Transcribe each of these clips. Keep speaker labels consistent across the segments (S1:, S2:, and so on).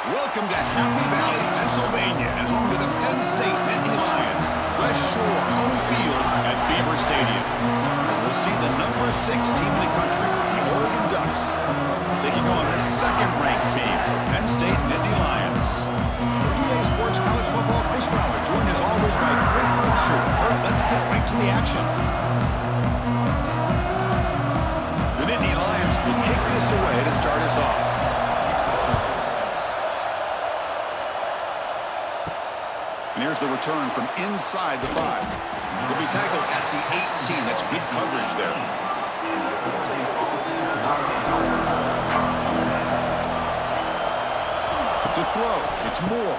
S1: Welcome to Happy Valley, Pennsylvania, and home to the Penn State Nittany Lions. West Shore home field at Beaver Stadium. As we'll see the number 6 team in the country, the Oregon Ducks, taking on the second-ranked team, Penn State Nittany Lions. For EA Sports College Football, Chris Fowler, joined as always by Craig Herbstreit. Kurt, let's get right to the action. The Nittany Lions will kick this away to start us off. And here's the return from inside the 5. Will be tackled at the 18. That's good coverage there. To throw, it's Moore.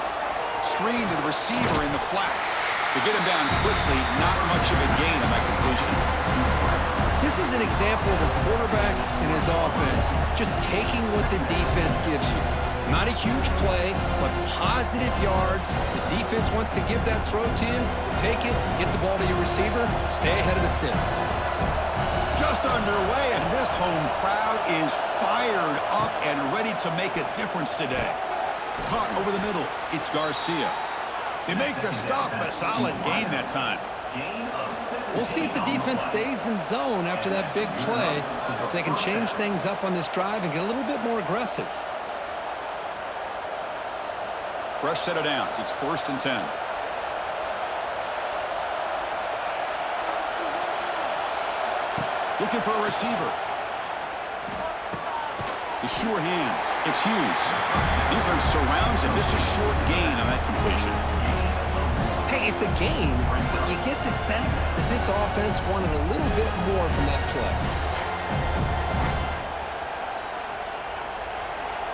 S1: Screen to the receiver in the flat. To get him down quickly, not much of a gain on that completion.
S2: This is an example of a quarterback and his offense just taking what the defense gives you. Not a huge play, but positive yards. The defense wants to give that throw to you. Take it, get the ball to your receiver, stay ahead of the sticks.
S1: Just underway, and this home crowd is fired up and ready to make a difference today. Caught over the middle, it's Garcia. They make the stop, but solid gain that time.
S2: We'll see if the defense stays in zone after that big play, or if they can change things up on this drive and get a little bit more aggressive.
S1: Fresh set of downs. It's 1st and 10. Looking for a receiver. The sure hands. It's Hughes. Defense surrounds him. Just a short gain on that completion.
S2: Hey, it's a gain, but you get the sense that this offense wanted a little bit more from that play.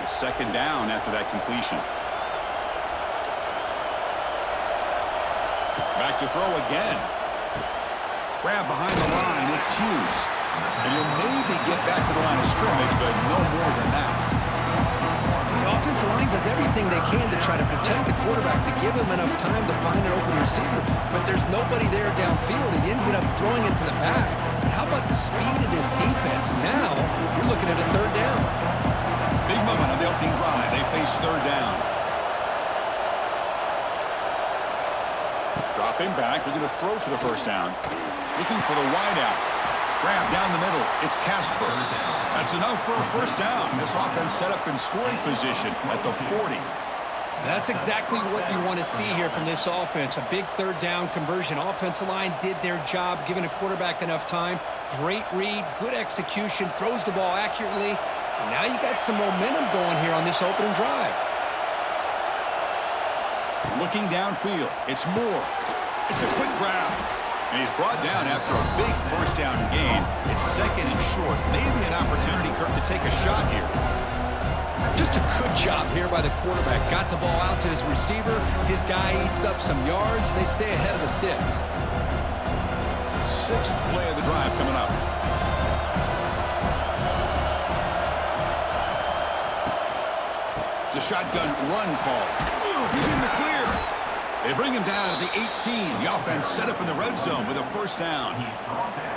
S1: It's 2nd down after that completion. Back to throw again. Grab behind the line. It's Hughes. And he'll maybe get back to the line of scrimmage, but no more than that.
S2: The offensive line does everything they can to try to protect the quarterback, to give him enough time to find an open receiver. But there's nobody there downfield. He ends up throwing it to the back. But how about the speed of this defense? Now you're looking at a 3rd down.
S1: Big moment on the opening drive. They face 3rd down. Dropping back, looking to throw for the 1st down. Looking for the wideout. Grab down the middle. It's Casper. That's enough for a 1st down. This offense set up in scoring position at the 40.
S2: That's exactly what you want to see here from this offense. A big 3rd down conversion. Offensive line did their job, giving a quarterback enough time. Great read, good execution, throws the ball accurately. And now you got some momentum going here on this opening drive.
S1: Looking downfield, it's Moore. It's a quick grab. And he's brought down after a big 1st down gain. It's 2nd and short. Maybe an opportunity, Kirk, to take a shot here.
S2: Just a good job here by the quarterback. Got the ball out to his receiver. His guy eats up some yards. They stay ahead of the sticks.
S1: 6th play of the drive coming up. It's a shotgun run call. He's in the clear. They bring him down at the 18. The offense set up in the red zone with a 1st down.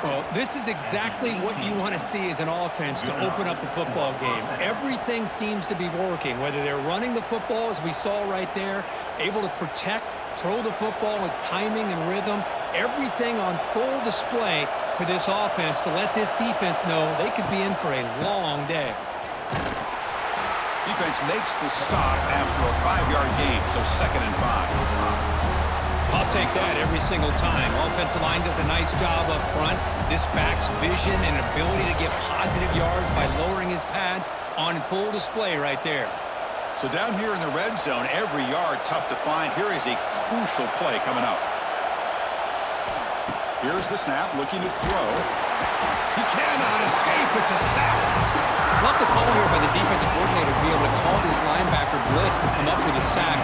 S2: Well, this is exactly what you want to see as an offense to open up a football game. Everything seems to be working, whether they're running the football, as we saw right there, able to protect, throw the football with timing and rhythm. Everything on full display for this offense to let this defense know they could be in for a long day.
S1: Defense makes the stop after a 5-yard gain, so 2nd and 5.
S2: I'll take that every single time. Offensive line does a nice job up front. This back's vision and ability to get positive yards by lowering his pads on full display right there.
S1: So down here in the red zone, every yard tough to find. Here is a crucial play coming up. Here's the snap, looking to throw. He cannot escape. It's a sack.
S2: Love the call here by the defense coordinator to be able to call this linebacker blitz to come up with a sack.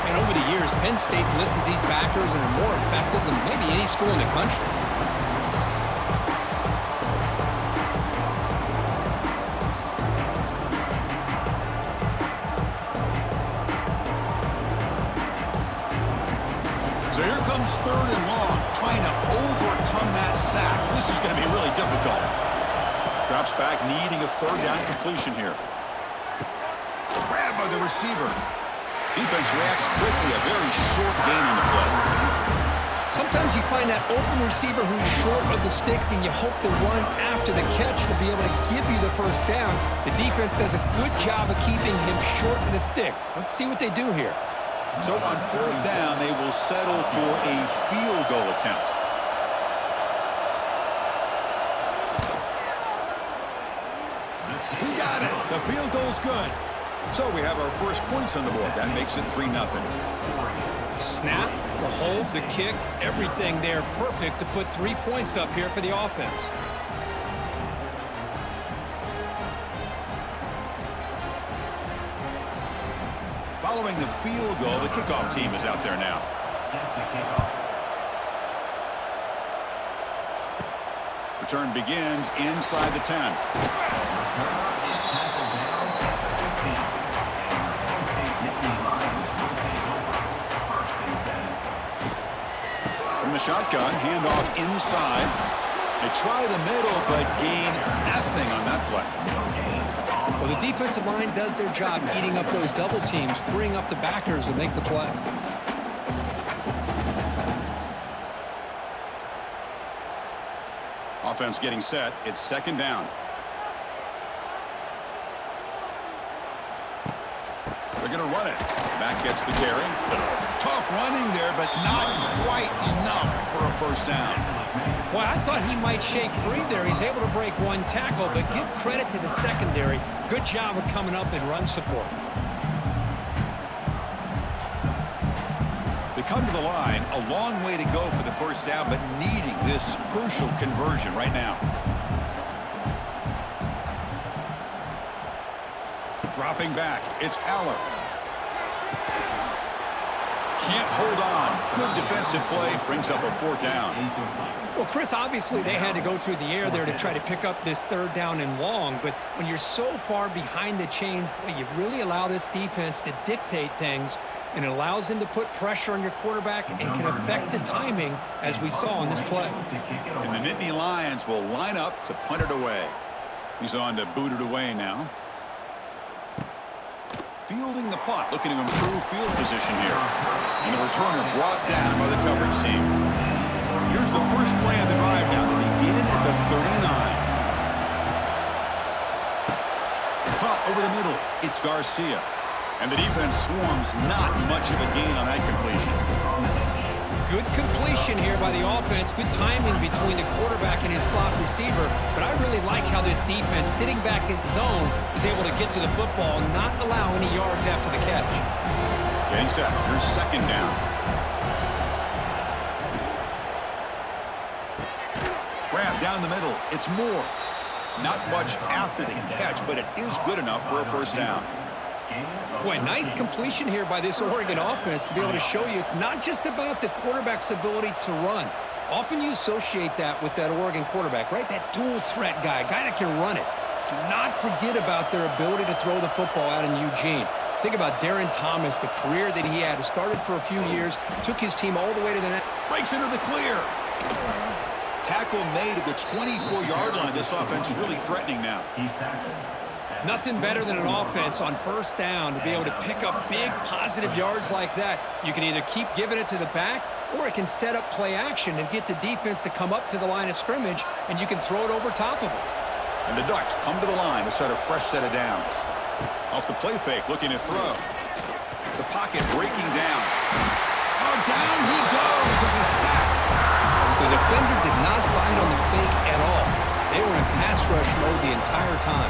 S2: And over the years, Penn State blitzes these backers and are more effective than maybe any school in the country.
S1: So here comes 3rd and long, trying to overcome that sack. This is going to be really difficult. Drops back, needing a 3rd down completion here. Grab by the receiver. Defense reacts quickly. A very short gain on the play.
S2: Sometimes you find that open receiver who's short of the sticks, and you hope the run after the catch will be able to give you the first down. The defense does a good job of keeping him short of the sticks. Let's see what they do here.
S1: So on fourth down, they will settle for a field goal attempt. He got it. The field goal's good. So we have our first points on the board. That makes it 3-0.
S2: Snap, the hold, the kick, everything there perfect to put 3 points up here for the offense.
S1: Following the field goal, the kickoff team is out there now. Return begins inside the 10. From the shotgun, handoff inside. They try the middle, but gain nothing on that play.
S2: Well, the defensive line does their job eating up those double teams, freeing up the backers to make the play.
S1: Offense getting set. It's second down. They're going to run it. Back gets the carry. Tough running there, but not quite enough for a first down.
S2: Well, I thought he might shake free there. He's able to break one tackle, but give credit to the secondary. Good job of coming up and run support.
S1: They come to the line, a long way to go for the first down, but needing this crucial conversion right now. Dropping back, it's Aller. Can't hold on. Good defensive play, brings up a fourth down.
S2: Well, Chris, obviously they had to go through the air there to try to pick up this third down and long, but when you're so far behind the chains, boy, you really allow this defense to dictate things, and it allows them to put pressure on your quarterback and can affect the timing, as we saw on this play.
S1: And the Nittany Lions will line up to punt it away. He's on to boot it away now. Fielding the punt, looking to improve field position here. And the returner brought down by the coverage team. Here's the first play of the drive now to begin at the 39. Punt over the middle. It's Garcia. And the defense swarms, not much of a gain on that completion.
S2: Good completion here by the offense. Good timing between the quarterback and his slot receiver. But I really like how this defense, sitting back in zone, is able to get to the football and not allow any yards after the catch.
S1: Getting set. Here's second down. Grab down the middle. It's Moore. Not much after the catch, but it is good enough for a first down.
S2: Boy, nice completion here by this Oregon offense to be able to show you it's not just about the quarterback's ability to run. Often you associate that with that Oregon quarterback, right? That dual threat guy that can run it. Do not forget about their ability to throw the football out in Eugene. Think about Darren Thomas, the career that he had. He started for a few years, took his team all the way to the net.
S1: Breaks into the clear. Tackle made at the 24-yard line. This offense is really threatening now.
S2: Nothing better than an offense on first down to be able to pick up big positive yards like that. You can either keep giving it to the back, or it can set up play action and get the defense to come up to the line of scrimmage, and you can throw it over top of them.
S1: And the Ducks come to the line to set a fresh set of downs. Off the play fake, looking to throw. The pocket breaking down. Oh, down he goes. It's a sack.
S2: The defender did not bite on the fake at all. They were in pass rush mode the entire time.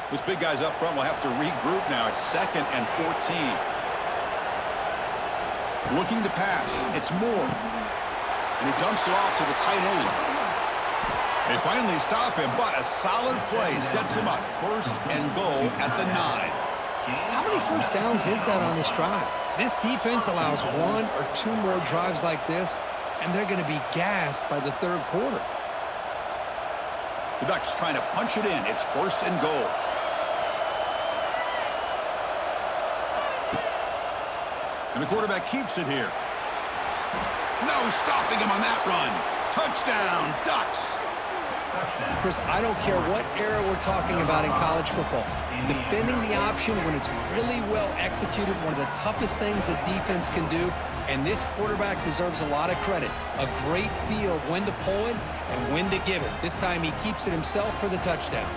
S1: This big guy's up front will have to regroup now. It's 2nd and 14. Looking to pass. It's Moore. And he dumps it off to the tight end. They finally stop him, but a solid play sets him up. 1st and goal at the 9.
S2: How many first downs is that on this drive? This defense allows 1 or 2 more drives like this, and they're going to be gassed by the 3rd quarter.
S1: The Ducks trying to punch it in. It's 1st and goal. And the quarterback keeps it here. No stopping him on that run. Touchdown, Ducks.
S2: Chris, I don't care what era we're talking about in college football. Defending the option when it's really well executed, one of the toughest things that defense can do, and this quarterback deserves a lot of credit. A great feel of when to pull it and when to give it. This time he keeps it himself for the touchdown.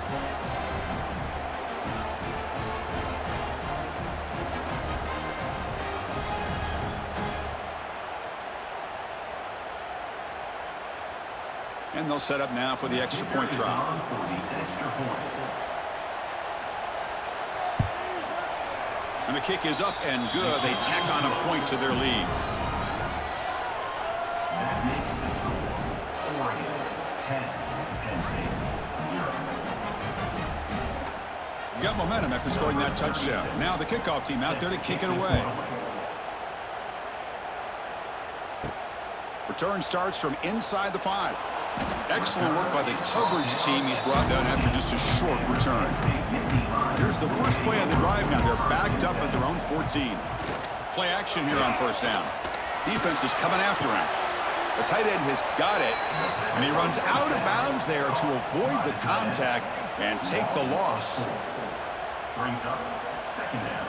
S1: And they'll set up now for the extra point try. And the kick is up and good. They tack on a point to their lead.
S3: That makes the score Oregon 10, Penn State 0.
S1: You got momentum after scoring that touchdown. Now the kickoff team out there to kick it away. Return starts from inside the 5. Excellent work by the coverage team he's brought down after just a short return. Here's the first play of the drive now. They're backed up at their own 14. Play action here on first down. Defense is coming after him. The tight end has got it, and he runs out of bounds there to avoid the contact and take the loss.
S3: Brings up second down.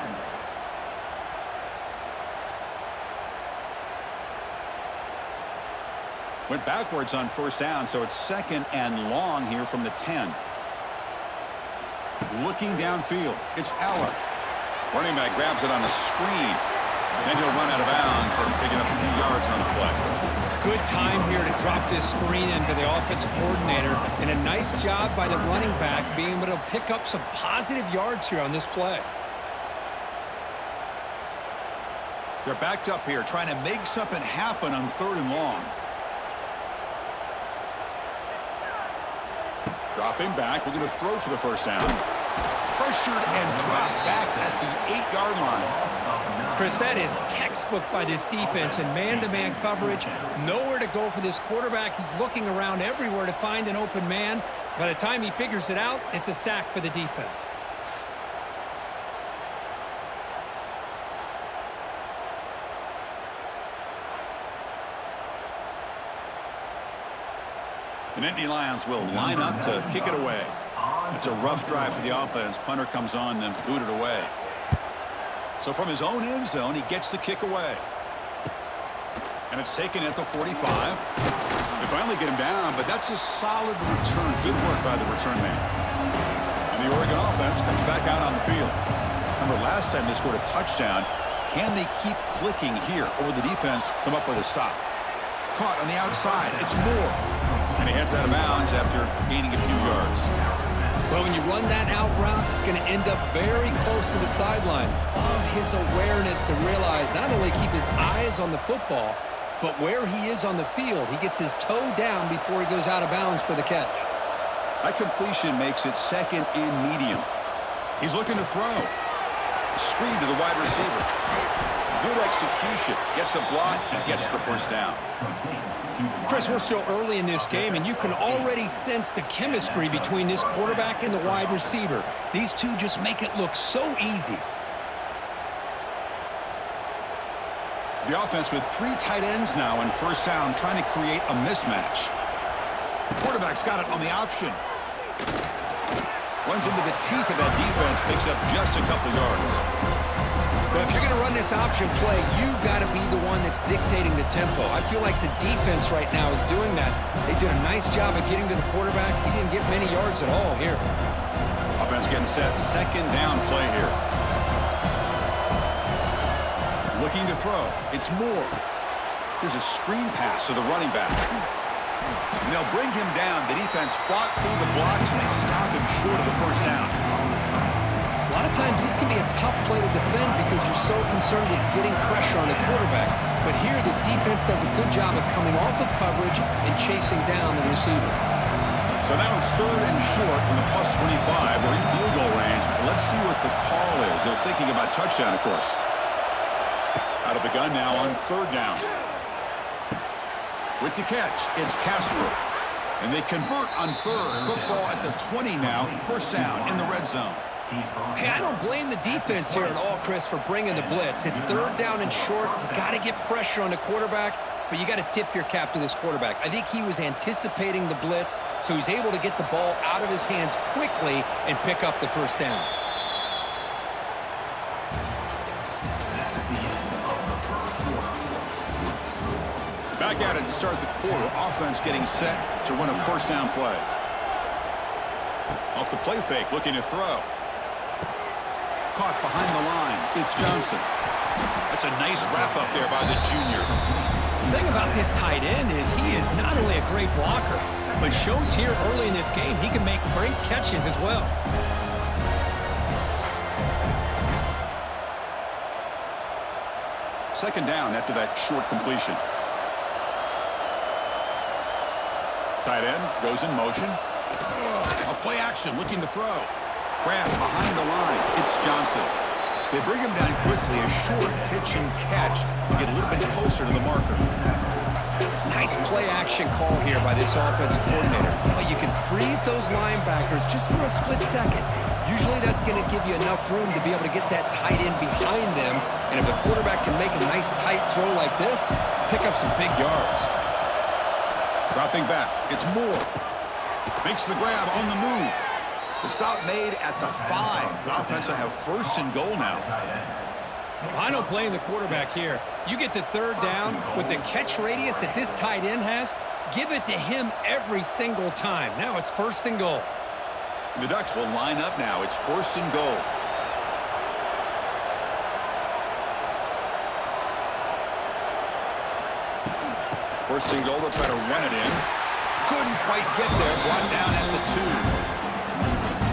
S1: Went backwards on first down, so it's second and long here from the 10. Looking downfield, it's Allen. Running back grabs it on the screen. Then he'll run out of bounds and picking up a few yards on the play.
S2: Good time here to drop this screen into the offensive coordinator, and a nice job by the running back being able to pick up some positive yards here on this play.
S1: They're backed up here trying to make something happen on third and long. Dropping back, looking to throw for the first down. Pressured and dropped back at the 8-yard line.
S2: Chris, that is textbook by this defense in man-to-man coverage. Nowhere to go for this quarterback. He's looking around everywhere to find an open man. By the time he figures it out, it's a sack for the defense.
S1: The Nittany Lions will line up to kick it away. It's a rough drive for the offense. Punter comes on and booted away. So from his own end zone, he gets the kick away. And it's taken at the 45. They finally get him down, but that's a solid return. Good work by the return man. And the Oregon offense comes back out on the field. Remember, last time they scored a touchdown. Can they keep clicking here, or will the defense come up with a stop? Caught on the outside. It's Moore. And he heads out of bounds after gaining a few yards.
S2: Well, when you run that out route, it's going to end up very close to the sideline. Love his awareness to realize not only keep his eyes on the football, but where he is on the field. He gets his toe down before he goes out of bounds for the catch.
S1: That completion makes it second and medium. He's looking to throw. Screen to the wide receiver. Good execution. Gets a block and gets the first down.
S2: Chris, we're still early in this game, and you can already sense the chemistry between this quarterback and the wide receiver. These two just make it look so easy.
S1: The offense with 3 tight ends now in first down, trying to create a mismatch. The quarterback's got it on the option. Runs into the teeth of that defense, picks up just a couple yards.
S2: Well, if you're going to run this option play, you've got to be the one that's dictating the tempo. I feel like the defense right now is doing that. They did a nice job of getting to the quarterback. He didn't get many yards at all here.
S1: Offense getting set. Second down play here. Looking to throw. It's Moore. Here's a screen pass to the running back. And they'll bring him down. The defense fought through the blocks, and they stop him short of the first down.
S2: A lot of times this can be a tough play to defend because you're so concerned with getting pressure on the quarterback. But here the defense does a good job of coming off of coverage and chasing down the receiver.
S1: So now it's third and short from the +25. We're in field goal range. Let's see what the call is. They're thinking about touchdown, of course. Out of the gun now on third down. With the catch, it's Casper. And they convert on third. Football at the 20 now. First down in the red zone.
S2: Hey, I don't blame the defense here at all, Chris, for bringing the blitz. It's third down and short. You got to get pressure on the quarterback, but you got to tip your cap to this quarterback. I think he was anticipating the blitz, so he's able to get the ball out of his hands quickly and pick up the first down.
S1: Back at it to start the quarter. Offense getting set to run a first down play. Off the play fake, looking to throw. Caught behind the line. It's Johnson. That's a nice wrap up there by the junior.
S2: The thing about this tight end is he is not only a great blocker, but shows here early in this game he can make great catches as well.
S1: Second down after that short completion. Tight end goes in motion. A play action looking to throw. Grab behind the line. It's Johnson. They bring him down quickly. A short pitch and catch to get a little bit closer to the marker.
S2: Nice play action call here by this offensive coordinator. You can freeze those linebackers just for a split second. Usually that's going to give you enough room to be able to get that tight end behind them. And if the quarterback can make a nice tight throw like this, pick up some big yards.
S1: Dropping back. It's Moore. Makes the grab on the move. The stop made at the 5. The offense will have first and goal now.
S2: I don't blame the quarterback here. You get to third down with the catch radius that this tight end has, give it to him every single time. Now it's first and goal.
S1: The Ducks will line up now. It's first and goal. First and goal, they'll try to run it in. Couldn't quite get there. Brought down at the 2.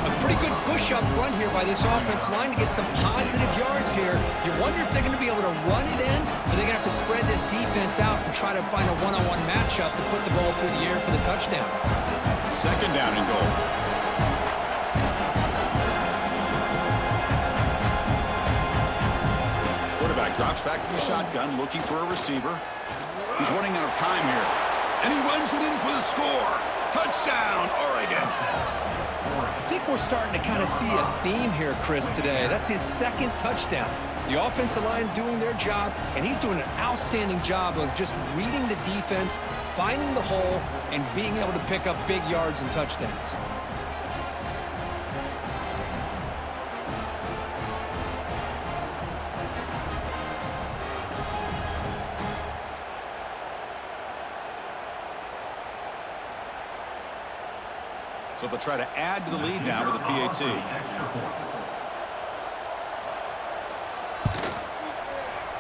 S2: A pretty good push up front here by this offense line to get some positive yards here. You wonder if they're going to be able to run it in, or they're going to have to spread this defense out and try to find a one-on-one matchup to put the ball through the air for the touchdown.
S1: Second down and goal. Quarterback drops back from the shotgun, looking for a receiver. He's running out of time here. And he runs it in for the score. Touchdown, Oregon.
S2: I think we're starting to kind of see a theme here, Chris, today. That's his second touchdown. The offensive line doing their job, and he's doing an outstanding job of just reading the defense, finding the hole, and being able to pick up big yards and touchdowns.
S1: So they'll try to add to the lead now with a PAT.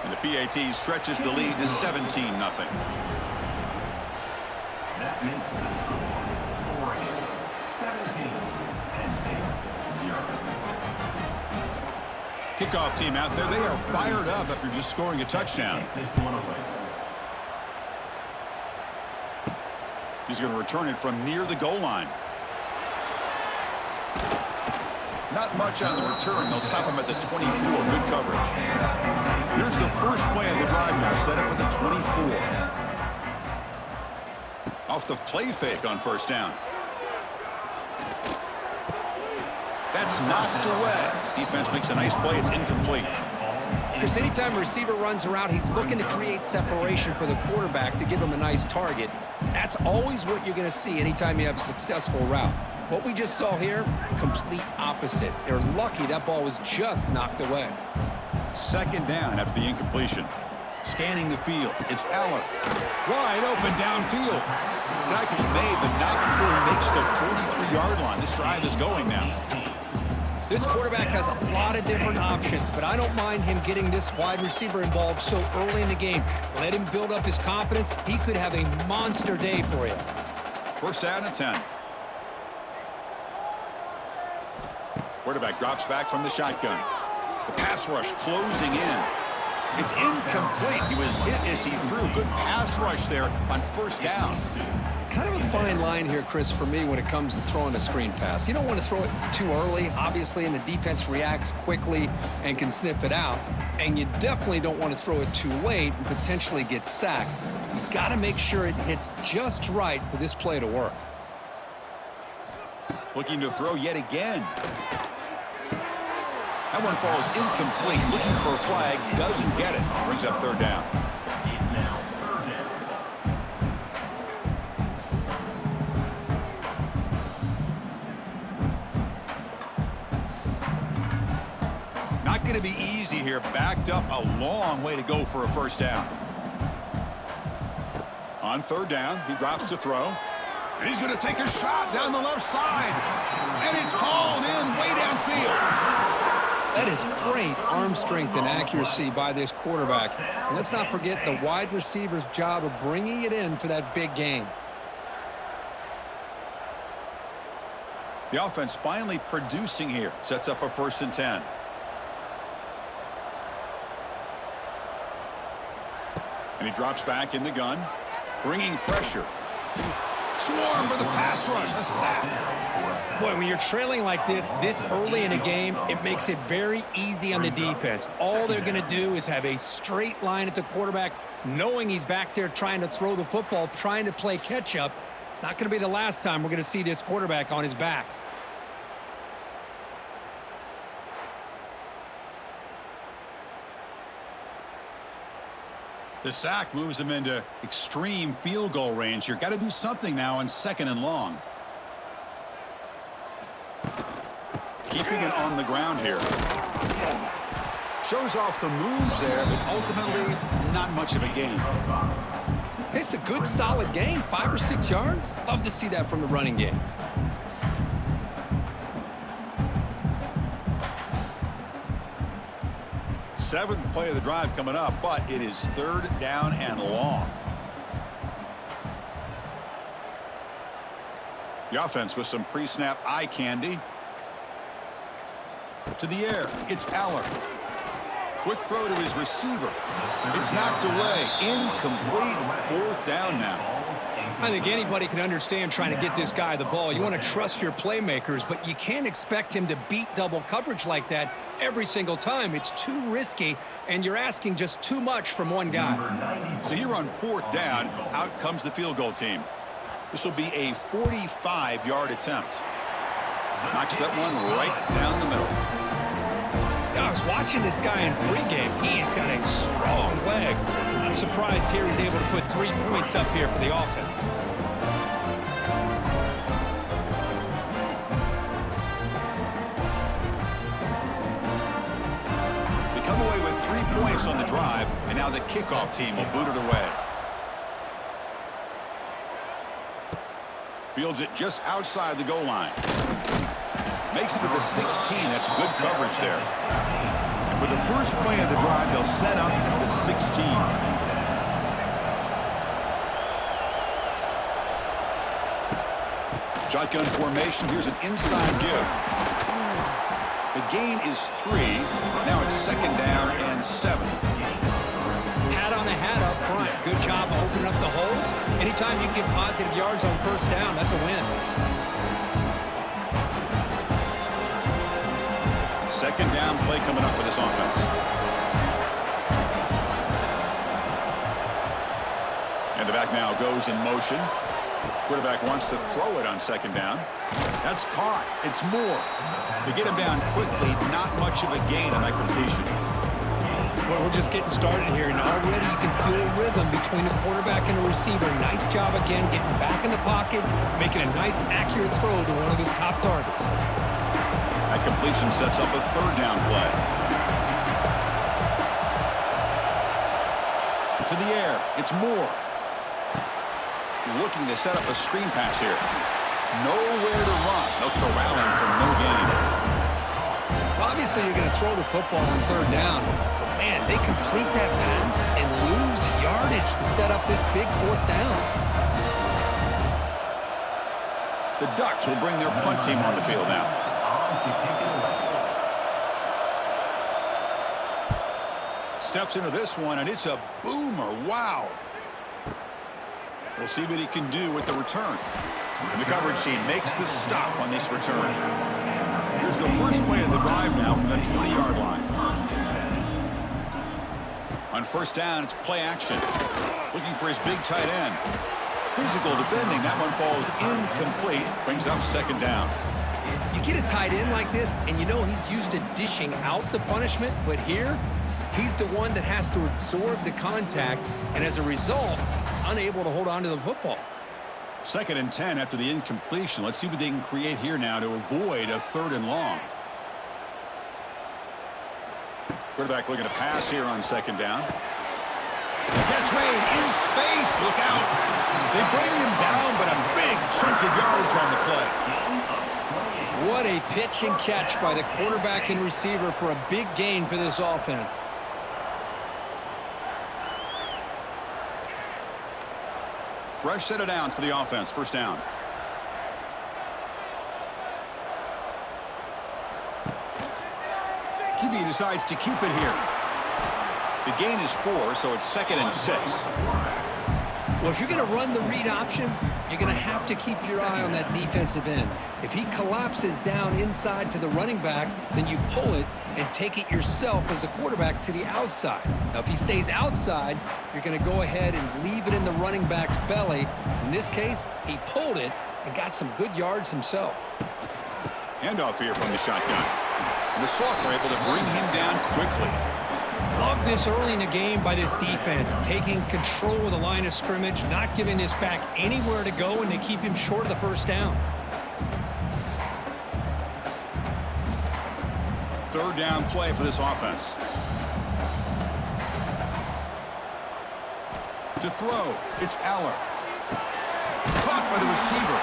S1: And the PAT stretches the lead to 17-0.
S3: That makes the score Oregon 17, Penn State 0.
S1: Kickoff team out there. They are fired up after just scoring a touchdown.
S3: Take this one away.
S1: He's going to return it from near the goal line. Not much on the return. They'll stop him at the 24. Good coverage. Here's the first play of the drive now. Set up at the 24. Off the play fake on first down. That's knocked away. Defense makes a nice play. It's incomplete.
S2: Chris, anytime a receiver runs around, he's looking to create separation for the quarterback to give him a nice target. That's always what you're going to see anytime you have a successful route. What we just saw here, complete opposite. They're lucky that ball was just knocked away.
S1: Second down after the incompletion. Scanning the field. It's Allen. Wide open downfield. Tackel's made, but not before he makes the 43-yard line. This drive is going now.
S2: This quarterback has a lot of different options, but I don't mind him getting this wide receiver involved so early in the game. Let him build up his confidence. He could have a monster day for you.
S1: First down and 10. Quarterback drops back from the shotgun. The pass rush closing in. It's incomplete. He was hit as he threw. Good pass rush there on first down.
S2: Kind of a fine line here, Chris, for me when it comes to throwing a screen pass. You don't want to throw it too early, obviously, and the defense reacts quickly and can snip it out. And you definitely don't want to throw it too late and potentially get sacked. You've got to make sure it hits just right for this play to work.
S1: Looking to throw yet again. That one falls incomplete. Looking for a flag. Doesn't get it. Brings up third down.
S3: It's now third down.
S1: Not going to be easy here. Backed up a long way to go for a first down. On third down, he drops to throw. And he's going to take a shot down the left side. And it's hauled in way downfield.
S2: That is great arm strength and accuracy by this quarterback. And let's not forget the wide receiver's job of bringing it in for that big gain.
S1: The offense finally producing here. Sets up a 1st and 10. And he drops back in the gun, bringing pressure. Swarm for the pass rush. A sack.
S2: Boy, when you're trailing like this early in a game, it makes it very easy on the defense. All they're going to do is have a straight line at the quarterback, knowing he's back there trying to throw the football, trying to play catch-up. It's not going to be the last time we're going to see this quarterback on his back.
S1: The sack moves him into extreme field goal range. You've got to do something now on 2nd and long. Keeping it on the ground here. Shows off the moves there, but ultimately not much of a gain.
S2: It's a good, solid gain, 5 or 6 yards. Love to see that from the running game.
S1: Seventh play of the drive coming up, but it is 3rd down and long. The offense with some pre-snap eye candy. To the air, it's Aller. Quick throw to his receiver. It's knocked away. Incomplete. 4th down now.
S2: I think anybody can understand trying to get this guy the ball. You want to trust your playmakers, but you can't expect him to beat double coverage like that every single time. It's too risky, and you're asking just too much from one guy.
S1: So here on 4th down, out comes the field goal team. This will be a 45-yard attempt. Knocks that one right down the middle.
S2: I was watching this guy in pregame. He's got a strong leg. I'm surprised here he's able to put 3 points up here for the offense.
S1: We come away with 3 points on the drive, and now the kickoff team will boot it away. Fields it just outside the goal line. Makes it to the 16. That's good coverage there. And for the first play of the drive, they'll set up at the 16. Shotgun formation. Here's an inside give. The gain is 3. Now it's 2nd down and 7.
S2: Hat on a hat up front. Good job opening up the holes. Anytime you can get positive yards on 1st down, that's a win.
S1: 2nd down play coming up for this offense. And the back now goes in motion. Quarterback wants to throw it on 2nd down. That's caught. It's Moore. To get him down quickly, not much of a gain on that completion.
S2: Well, we're just getting started here, and already you can feel a rhythm between a quarterback and a receiver. Nice job again getting back in the pocket, making a nice, accurate throw to one of his top targets.
S1: That completion sets up a 3rd down play. To the air, it's Moore. Looking to set up a screen pass here. Nowhere to run. They'll corral him for no gain.
S2: Well, obviously, you're going to throw the football on 3rd down. Man, they complete that pass and lose yardage to set up this big 4th down.
S1: The Ducks will bring their punt team on the field now. Steps into this one, and it's a boomer. Wow. We'll see what he can do with the return. And the coverage team makes the stop on this return. Here's the first play of the drive now from the 20-yard line. On 1st down, it's play action. Looking for his big tight end. Physical defending. That one falls incomplete. Brings up 2nd down.
S2: You get a tight end like this, and you know he's used to dishing out the punishment, but here, he's the one that has to absorb the contact, and as a result, he's unable to hold on to the football.
S1: 2nd and 10 after the incompletion. Let's see what they can create here now to avoid a 3rd and long. Quarterback looking to pass here on 2nd down. Catch made in space. Look out. They bring him down, but a big chunk of yardage on the play.
S2: What a pitch and catch by the quarterback and receiver for a big gain for this offense.
S1: Fresh set of downs for the offense. 1st down. QB decides to keep it here. The gain is 4, so it's 2nd and 6.
S2: Well, if you're going to run the read option, you're going to have to keep your eye on that defensive end. If he collapses down inside to the running back, then you pull it and take it yourself as a quarterback to the outside. Now, if he stays outside, you're going to go ahead and leave it in the running back's belly. In this case, he pulled it and got some good yards himself.
S1: Handoff here from the shotgun. And the Soft were able to bring him down quickly.
S2: Love this early in the game by this defense, taking control of the line of scrimmage, not giving this back anywhere to go, and they keep him short of the 1st down.
S1: 3rd down play for this offense. To throw, it's Aller. Caught by the receiver.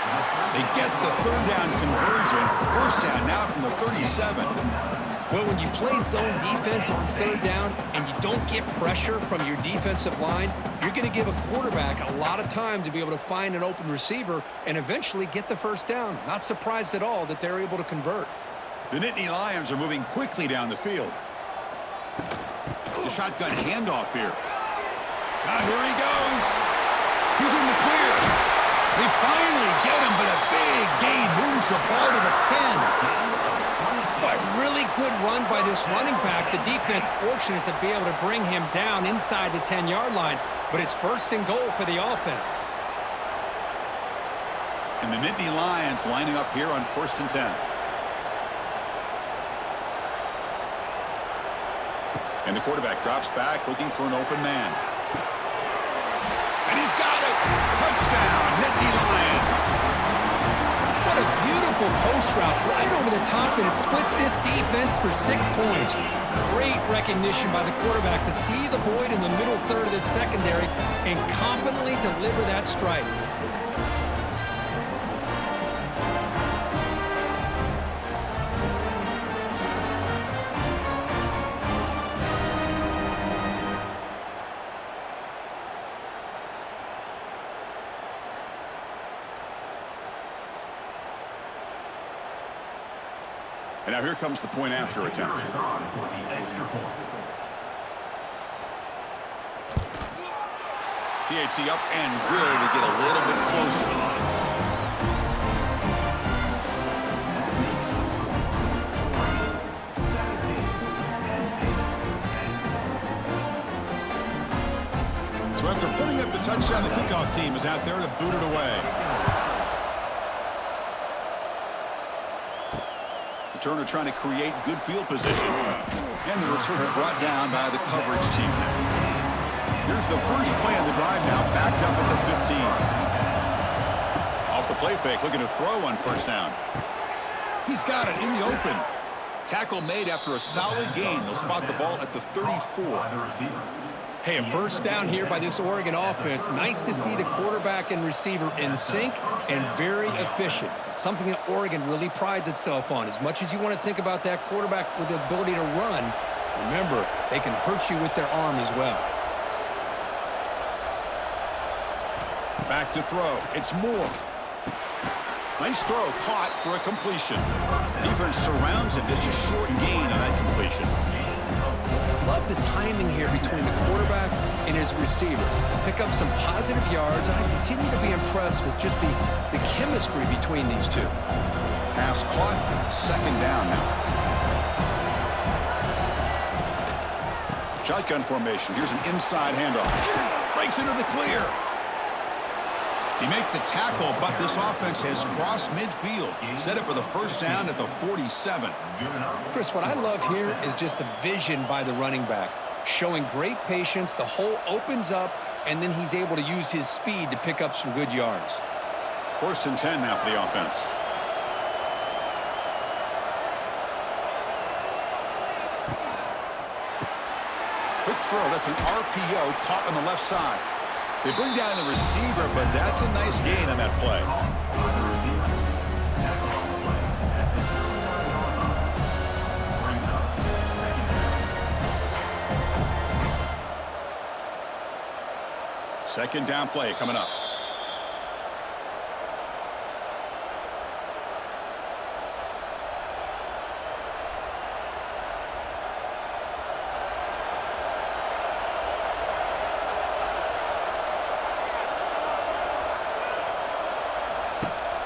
S1: They get the 3rd down conversion. 1st down now from the 37.
S2: Well, when you play zone defense on 3rd down and you don't get pressure from your defensive line, you're going to give a quarterback a lot of time to be able to find an open receiver and eventually get the 1st down. Not surprised at all that they're able to convert.
S1: The Nittany Lions are moving quickly down the field. The shotgun handoff here. Now here he goes. He's in the clear. They finally get him, but a big gain moves the ball to the 10.
S2: A really good run by this running back. The defense fortunate to be able to bring him down inside the 10-yard line, but it's 1st and goal for the offense.
S1: And the Nittany Lions lining up here on 1st and 10. And the quarterback drops back looking for an open man. And he's got it. Touchdown, Nittany Lions.
S2: What a beautiful post route right over the top, and it splits this defense for 6 points. Great recognition by the quarterback to see the void in the middle 3rd of the secondary and confidently deliver that strike.
S1: And now here comes the point after attempt. PAT up and good to get a little bit closer. So after putting up the touchdown, the kickoff team is out there to boot it away. Turner trying to create good field position. And the return brought down by the coverage team. Here's the first play of the drive now, backed up at the 15. Off the play fake, looking to throw on 1st down. He's got it in the open. Tackle made after a solid gain. They'll spot the ball at the 34.
S2: Hey, a 1st down here by this Oregon offense. Nice to see the quarterback and receiver in sync and very efficient. Something that Oregon really prides itself on. As much as you want to think about that quarterback with the ability to run, remember, they can hurt you with their arm as well.
S1: Back to throw. It's Moore. Nice throw, caught for a completion. Defense surrounds him. Just a short gain on that completion.
S2: Love the timing here between the quarterback and his receiver. Pick up some positive yards, and I continue to be impressed with just the chemistry between these two.
S1: Pass caught, 2nd down now. Shotgun formation. Here's an inside handoff. Breaks into the clear. He made the tackle, but this offense has crossed midfield. Set up with a first down at the 47.
S2: Chris, what I love here is just the vision by the running back. Showing great patience, the hole opens up, and then he's able to use his speed to pick up some good yards.
S1: 1st and 10 now for the offense. Quick throw, that's an RPO caught on the left side. They bring down the receiver, but that's a nice gain on that play. Second down play coming up.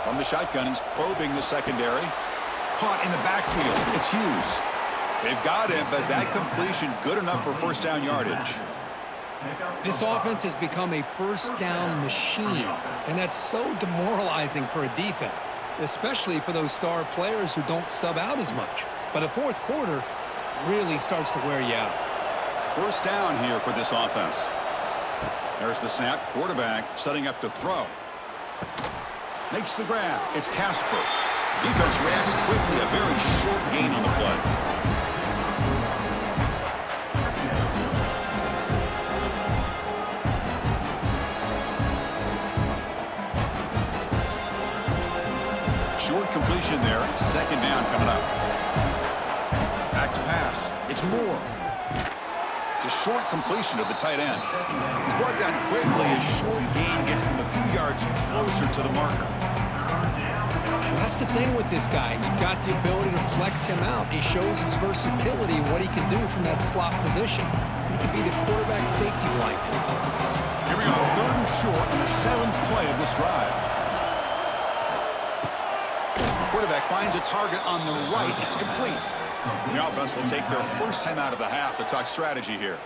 S1: From the shotgun, he's probing the secondary. Caught in the backfield. It's Hughes. They've got him, but that completion good enough for first down yardage.
S2: This offense has become a first down machine, and that's so demoralizing for a defense, especially for those star players who don't sub out as much. But the fourth quarter really starts to wear you out.
S1: First down here for this offense. There's the snap. Quarterback setting up to throw. Makes the grab. It's Casper. Defense reacts quickly. A very short gain on the play. Short completion there. Second down coming up. Back to pass. It's Moore. The short completion to the tight end. He's brought down quickly. A short gain gets them a few yards closer to the marker.
S2: That's the thing with this guy. You've got the ability to flex him out. He shows his versatility and what he can do from that slot position. He can be the quarterback safety blanket.
S1: Here we go. 3rd and short on the 7th play of this drive. Quarterback finds a target on the right. It's complete. The offense will take their first time out of the half to talk strategy here.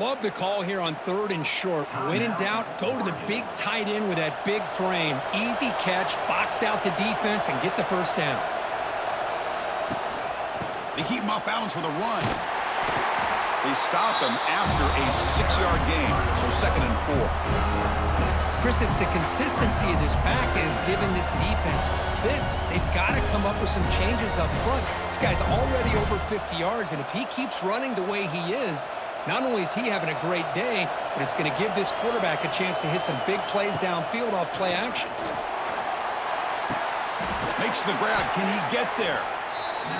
S2: Love the call here on 3rd and short. When in doubt, go to the big tight end with that big frame. Easy catch, box out the defense, and get the first down.
S1: They keep him off balance with a run. They stop him after a 6-yard gain, so 2nd and 4.
S2: Chris, it's the consistency of this back that has given this defense fits. They've got to come up with some changes up front. This guy's already over 50 yards, and if he keeps running the way he is, not only is he having a great day, but it's going to give this quarterback a chance to hit some big plays downfield off play action.
S1: Makes the grab. Can he get there?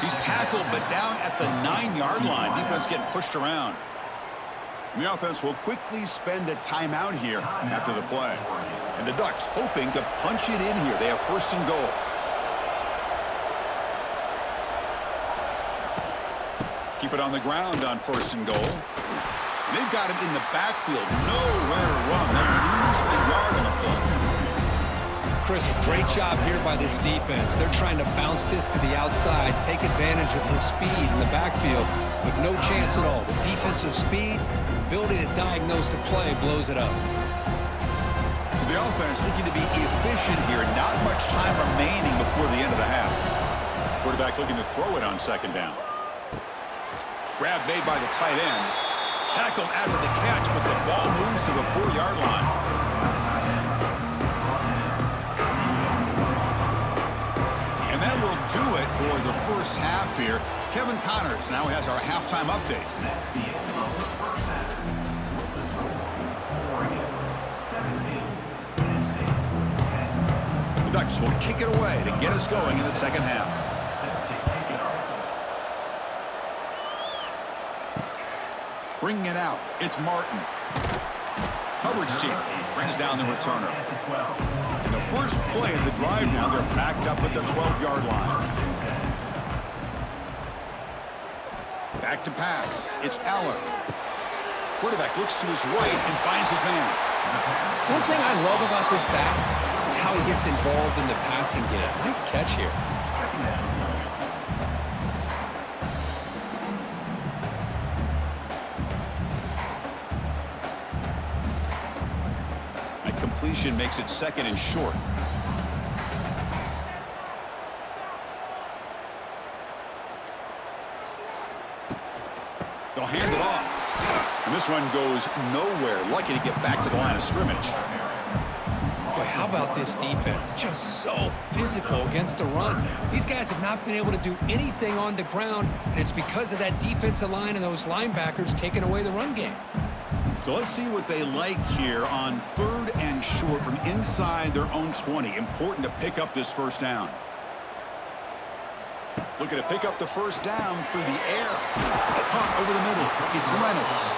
S1: He's tackled, but down at the 9-yard line. Defense getting pushed around. The offense will quickly spend a timeout here after the play. And the Ducks hoping to punch it in here. They have 1st and goal. Keep it on the ground on 1st and goal. And they've got him in the backfield. Nowhere to run. They lose a yard on the play.
S2: Chris, great job here by this defense. They're trying to bounce this to the outside, take advantage of his speed in the backfield, but no chance at all. The defensive speed, ability to diagnose the play, blows it up.
S1: So the offense looking to be efficient here. Not much time remaining before the end of the half. Quarterback looking to throw it on 2nd down. Grab made by the tight end. Tackled after the catch, but the ball moves to the 4-yard line. That will do it for the first half here. Kevin Connors now has our halftime update. The Ducks will kick it away to get us going in the second half. Bringing it out, it's Martin. Coverage team brings down the returner. And the first play of the drive now, they're backed up at the 12-yard line. Back to pass. It's Allen. Quarterback looks to his right and finds his man.
S2: One thing I love about this back is how he gets involved in the passing game. Nice catch here.
S1: completion makes it 2nd and short. They'll hand it off. And this one goes nowhere. Lucky to get back to the line of scrimmage.
S2: Boy, how about this defense? Just so physical against the run. These guys have not been able to do anything on the ground, and it's because of that defensive line and those linebackers taking away the run game.
S1: So let's see what they like here on 3rd and short from inside their own 20. Important to pick up this first down. Looking to pick up the first down through the air. Pump over the middle. It's Reynolds.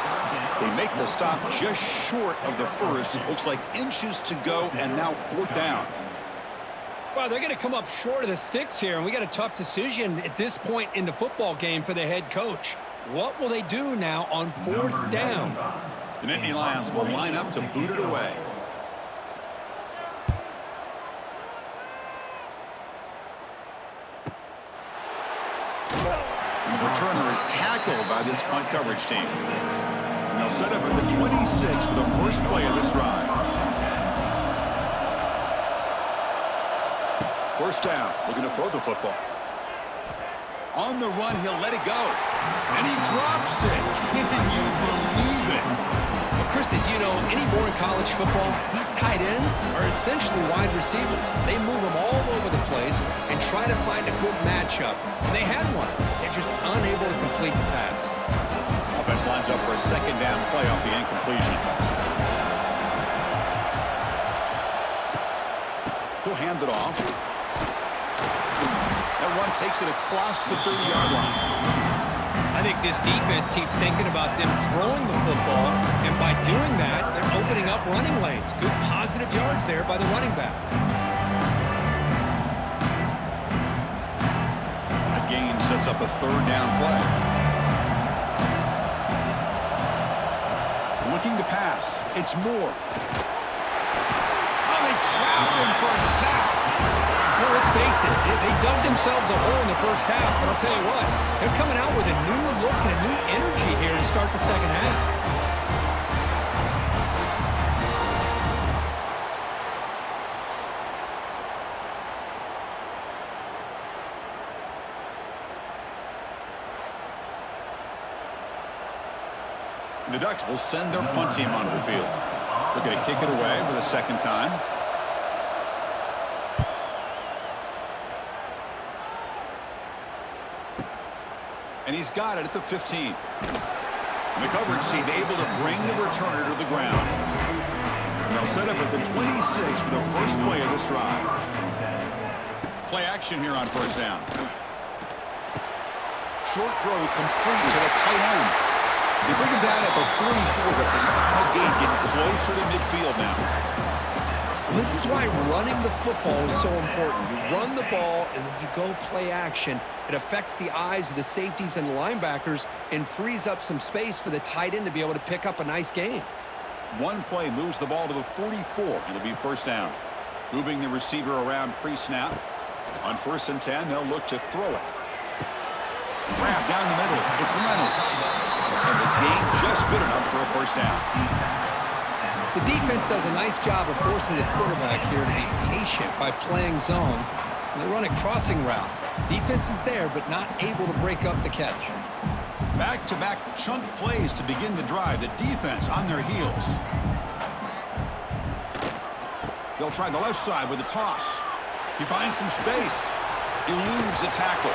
S1: They make the stop just short of the first. It looks like inches to go, and now 4th down.
S2: Well, they're going to come up short of the sticks here, and we got a tough decision at this point in the football game for the head coach. What will they do now on 4th down?
S1: The Nittany Lions will line up to boot it away. And the returner is tackled by this punt coverage team. And they'll set up at the 26 for the first play of this drive. First down, looking to throw the football. On the run, he'll let it go. And he drops it. Can you believe it?
S2: Well, Chris, as you know, anymore in college football, these tight ends are essentially wide receivers. They move them all over the place and try to find a good matchup. And they had one. They're just unable to complete the pass.
S1: Offense lines up for a 2nd down play off the incompletion. He'll hand it off. That one takes it across the 30-yard line.
S2: I think this defense keeps thinking about them throwing the football, and by doing that, they're opening up running lanes. Good positive yards there by the running back.
S1: That gain sets up a 3rd down play. Looking to pass. It's Moore. Oh, they trapped him for a sack.
S2: Well, let's face it, they dug themselves a hole in the first half, but I'll tell you what, they're coming out with a new look and a new energy here to start the second half.
S1: And the Ducks will send their punt team onto the field. They're going to kick it away for the 2nd time. And he's got it at the 15. And the coverage team able to bring the returner to the ground. And they'll set up at the 26 for the first play of this drive. Play action here on 1st down. Short throw complete to the tight end. They bring him down at the 44. That's a solid gain, getting closer to midfield now.
S2: This is why running the football is so important. You run the ball, and then you go play action. It affects the eyes of the safeties and the linebackers and frees up some space for the tight end to be able to pick up a nice gain.
S1: One play moves the ball to the 44. It'll be 1st down. Moving the receiver around pre-snap. On 1st and 10, they'll look to throw it. Grab down the middle. It's Reynolds. And the gain just good enough for a 1st down.
S2: The defense does a nice job of forcing the quarterback here to be patient by playing zone. And they run a crossing route. Defense is there, but not able to break up the catch.
S1: Back-to-back chunk plays to begin the drive. The defense on their heels. They'll try the left side with a toss. He finds some space. Eludes a tackle.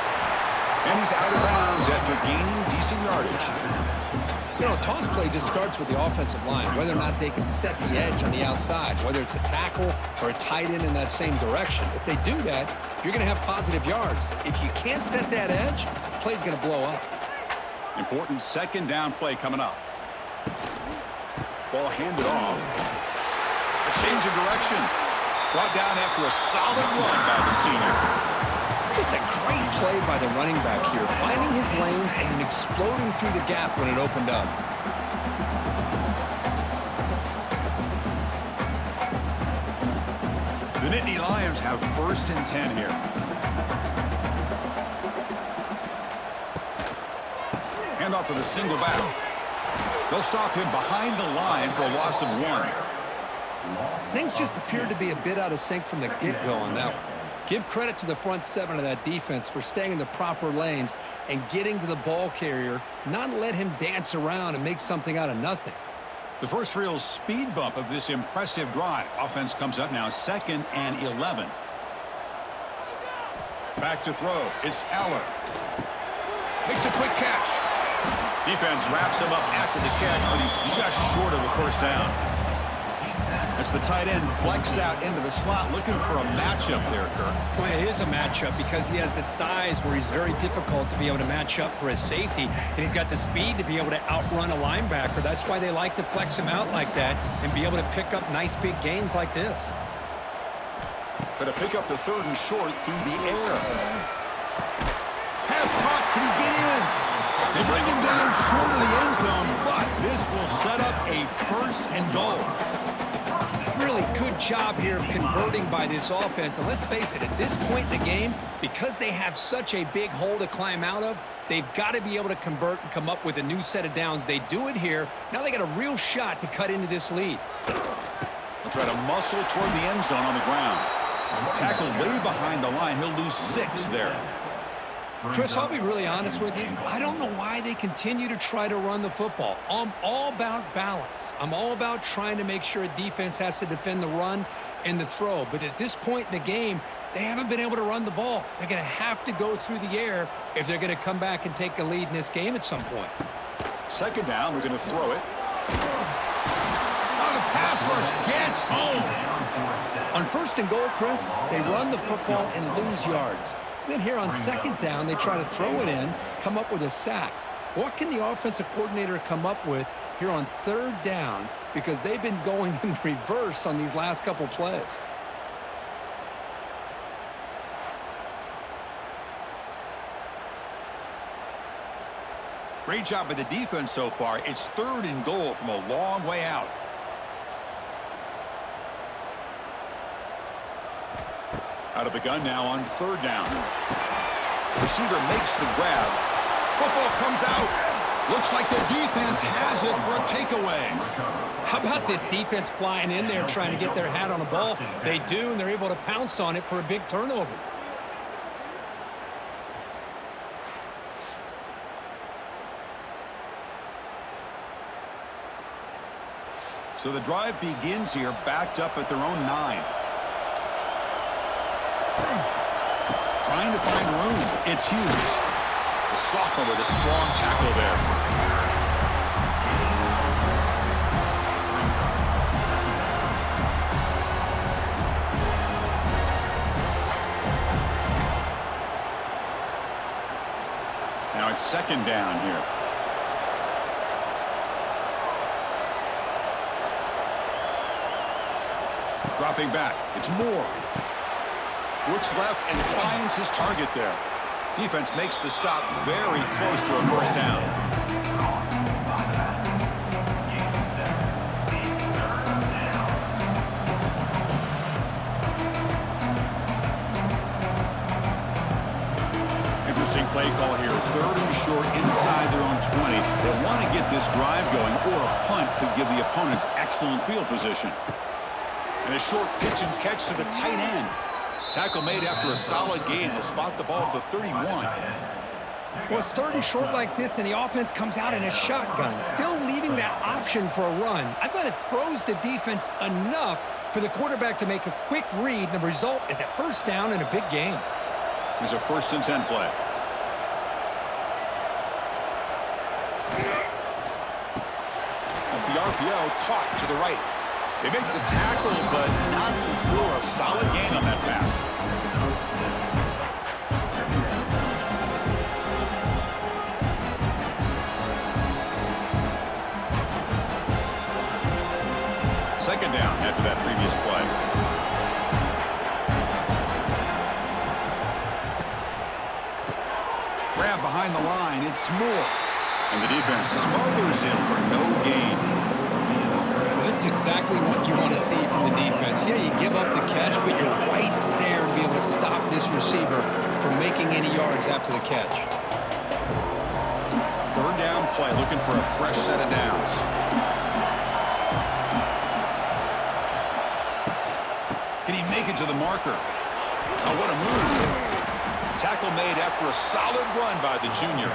S1: And he's out of bounds after gaining decent yardage.
S2: You know, toss play just starts with the offensive line, whether or not they can set the edge on the outside, whether it's a tackle or a tight end in that same direction. If they do that, you're going to have positive yards. If you can't set that edge, the play's going to blow up.
S1: Important 2nd down play coming up. Ball handed off. A change of direction. Brought down after a solid run by the senior.
S2: Just a great play by the running back here, finding his lanes and then exploding through the gap when it opened up.
S1: The Nittany Lions have 1st and 10 here. Hand off to the single back. They'll stop him behind the line for a loss of 1.
S2: Things just appeared to be a bit out of sync from the get-go on that one. Give credit to the front seven of that defense for staying in the proper lanes and getting to the ball carrier, not let him dance around and make something out of nothing.
S1: The first real speed bump of this impressive drive. Offense comes up now 2nd and 11. Back to throw. It's Eller. Makes a quick catch. Defense wraps him up after the catch, but he's just short of the first down. As the tight end flexed out into the slot, looking for a matchup there, Kirk.
S2: Well, it is a matchup because he has the size where he's very difficult to be able to match up for his safety, and he's got the speed to be able to outrun a linebacker. That's why they like to flex him out like that and be able to pick up nice big gains like this.
S1: Going to pick up the 3rd and short through the air. Pass caught. Can he get in? They bring him down short of the end zone, but this will set up a 1st and goal.
S2: Really good job here of converting by this offense. And let's face it, at this point in the game, because they have such a big hole to climb out of, they've got to be able to convert and come up with a new set of downs. They do it here. Now they got a real shot to cut into this lead.
S1: They'll try to muscle toward the end zone on the ground. Tackled way behind the line. He'll lose 6 there.
S2: Chris, I'll be really honest with you. I don't know why they continue to try to run the football. I'm all about balance. I'm all about trying to make sure a defense has to defend the run and the throw. But at this point in the game, they haven't been able to run the ball. They're going to have to go through the air if they're going to come back and take a lead in this game at some point.
S1: 2nd down, we're going to throw it. Oh, the pass rush gets home.
S2: On 1st and goal, Chris, they run the football and lose yards. Then here on 2nd down, they try to throw it in, come up with a sack. What can the offensive coordinator come up with here on 3rd down? Because they've been going in reverse on these last couple plays.
S1: Great job by the defense so far. It's 3rd and goal from a long way out. Out of the gun now on 3rd down. Receiver makes the grab. Football comes out. Looks like the defense has it for a takeaway.
S2: How about this defense flying in there trying to get their hat on a ball? They do, and they're able to pounce on it for a big turnover.
S1: So the drive begins here, backed up at their own 9. Trying to find room. It's Hughes. The sophomore with a strong tackle there. Now it's 2nd down here. Dropping back. It's Moore. Looks left and finds his target there. Defense makes the stop very close to a 1st down. Interesting play call here. 3rd and short inside their own 20. They want to get this drive going, or a punt could give the opponents excellent field position. And a short pitch and catch to the tight end. Tackle made after a solid gain. Will spot the ball at the 31.
S2: Well, it's 3rd and short like this, and the offense comes out in a shotgun, still leaving that option for a run. I thought it throws the defense enough for the quarterback to make a quick read, and the result is a 1st down and a big gain.
S1: Here's a 1st and 10 play. Off the RPO, caught to the right. They make the tackle, but not before a solid gain on that pass. Second down after that previous play. Grab behind the line. It's Moore. And the defense smothers him for no gain.
S2: This is exactly what you want to see from the defense. Yeah, you give up the catch, but you're right there to be able to stop this receiver from making any yards after the catch.
S1: 3rd down play, looking for a fresh set of downs. Take it to the marker. Oh, what a move. Tackle made after a solid run by the junior.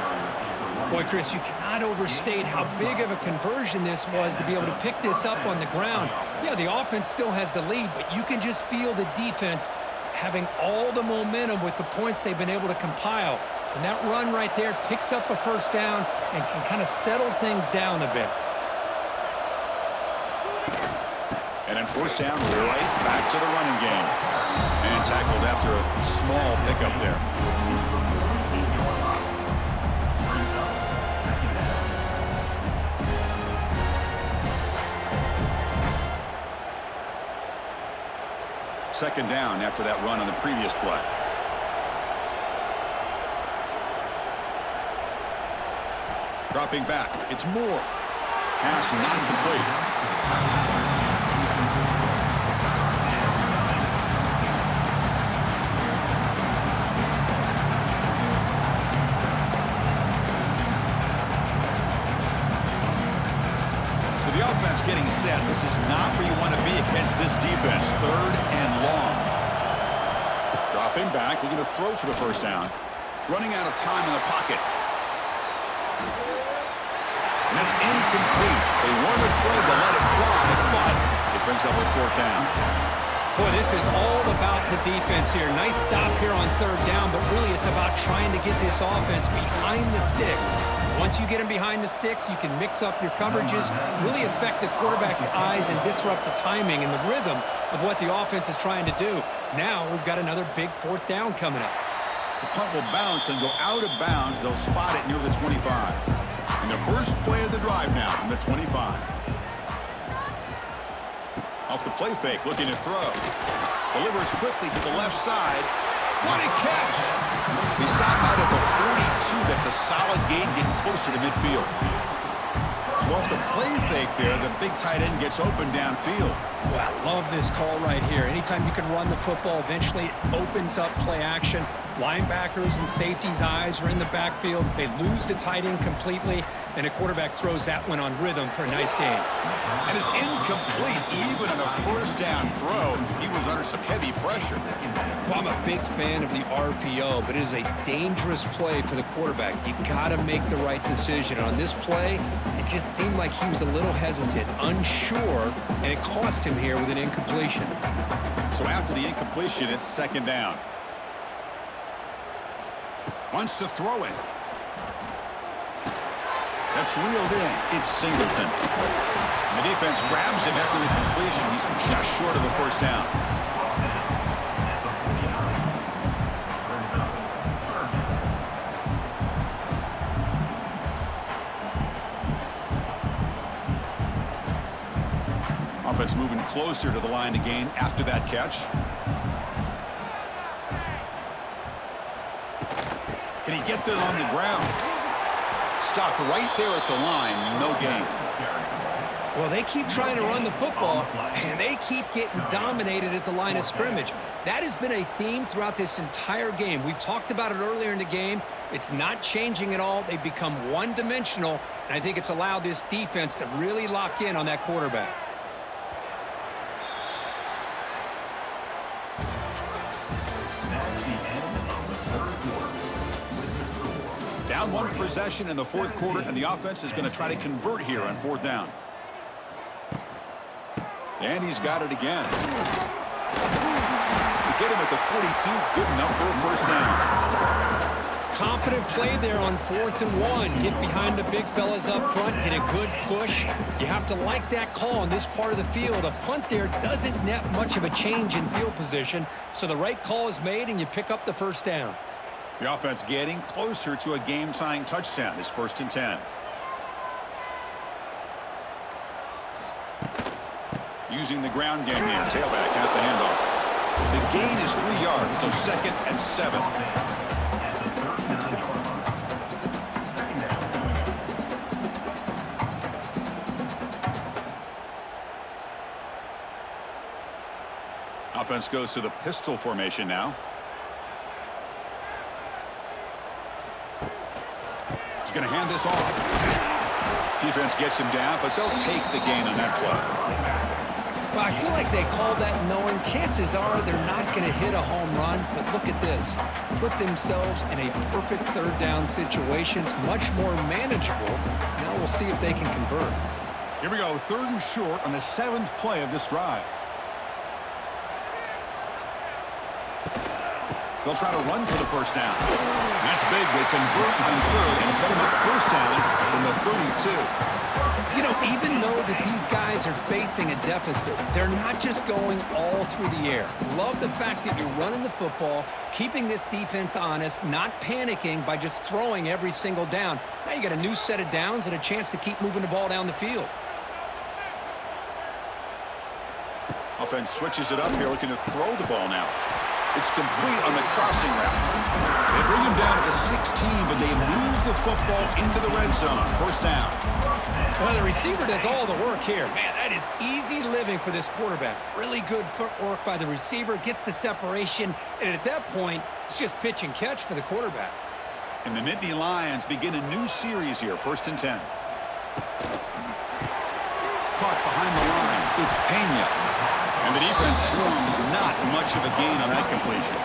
S2: Boy, Chris, you cannot overstate how big of a conversion this was to be able to pick this up on the ground. Yeah, the offense still has the lead, but you can just feel the defense having all the momentum with the points they've been able to compile. And that run right there picks up a first down and can kind of settle things down a bit.
S1: And then first down, right back to the running game. And tackled after a small pickup there. Second down after that run on the previous play. Dropping back. It's Moore. Pass not complete. Getting set. This is not where you want to be against this defense. Third and long. Dropping back, looking to throw for the first down. Running out of time in the pocket. And that's incomplete. They weren't afraid to let it fly, but it brings up a fourth down.
S2: Boy, this is all about the defense here. Nice stop here on third down, but really it's about trying to get this offense behind the sticks. Once you get them behind the sticks, you can mix up your coverages, really affect the quarterback's eyes and disrupt the timing and the rhythm of what the offense is trying to do. Now we've got another big fourth down coming up.
S1: The punt will bounce and go out of bounds. They'll spot it near the 25. And the first play of the drive now from the 25. Off the play fake, looking to throw. Delivers quickly to the left side. What a catch! He stopped out at the 42. That's a solid gain, getting closer to midfield. So off the play fake there, the big tight end gets open downfield.
S2: Well, I love this call right here. Anytime you can run the football, eventually it opens up play action. Linebackers and safeties' eyes are in the backfield. They lose the tight end completely, and a quarterback throws that one on rhythm for a nice gain.
S1: And it's incomplete. Even in a first down throw, he was under some heavy pressure.
S2: Well, I'm a big fan of the RPO, but it is a dangerous play for the quarterback. You got to make the right decision. On this play, it just seemed like he was a little hesitant, unsure, and it cost him here with an incompletion.
S1: So after the incompletion, it's second down. Wants to throw it. That's reeled in. It's Singleton. And the defense grabs him after the completion. He's just short of a first down. Offense moving closer to the line to gain after that catch. Can he get that on the ground? Stopped right there at the line. No gain.
S2: Well, they keep trying to run the football, and they keep getting dominated at the line of scrimmage. That has been a theme throughout this entire game. We've talked about it earlier in the game. It's not changing at all. They've become one-dimensional, and I think it's allowed this defense to really lock in on that quarterback.
S1: Down one possession in the fourth quarter, and the offense is going to try to convert here on fourth down. And he's got it again. To get him at the 42, good enough for a first down.
S2: Confident play there on 4th and 1. Get behind the big fellas up front, get a good push. You have to like that call on this part of the field. A punt there doesn't net much of a change in field position, so the right call is made and you pick up the first down.
S1: The offense getting closer to a game-tying touchdown. It's 1st and 10. Using the ground game here. Tailback has the handoff. The gain is 3 yards, so 2nd and 7. Offense goes to the pistol formation now. He's going to hand this off. Defense gets him down, but they'll take the gain on that play.
S2: Well, I feel like they called that knowing chances are they're not going to hit a home run. But look at this. Put themselves in a perfect third down situation. It's much more manageable. Now we'll see if they can convert.
S1: Here we go, 3rd and short on the 7th play of this drive. They'll try to run for the first down. That's big. They convert on 3rd and set him up first down from the 32.
S2: You know, even though that these guys are facing a deficit, they're not just going all through the air. Love the fact that you're running the football, keeping this defense honest, not panicking by just throwing every single down. Now you got a new set of downs and a chance to keep moving the ball down the field.
S1: Offense switches it up here, looking to throw the ball now. It's complete on the crossing route. They bring him down to the 16, but they move the football into the red zone. First down.
S2: Well, the receiver does all the work here. Man, that is easy living for this quarterback. Really good footwork by the receiver, gets the separation, and at that point, it's just pitch and catch for the quarterback.
S1: And the Nittany Lions begin a new series here, 1st and 10. Caught behind the line. It's Pena. And the defense swarms not much of a gain on that completion.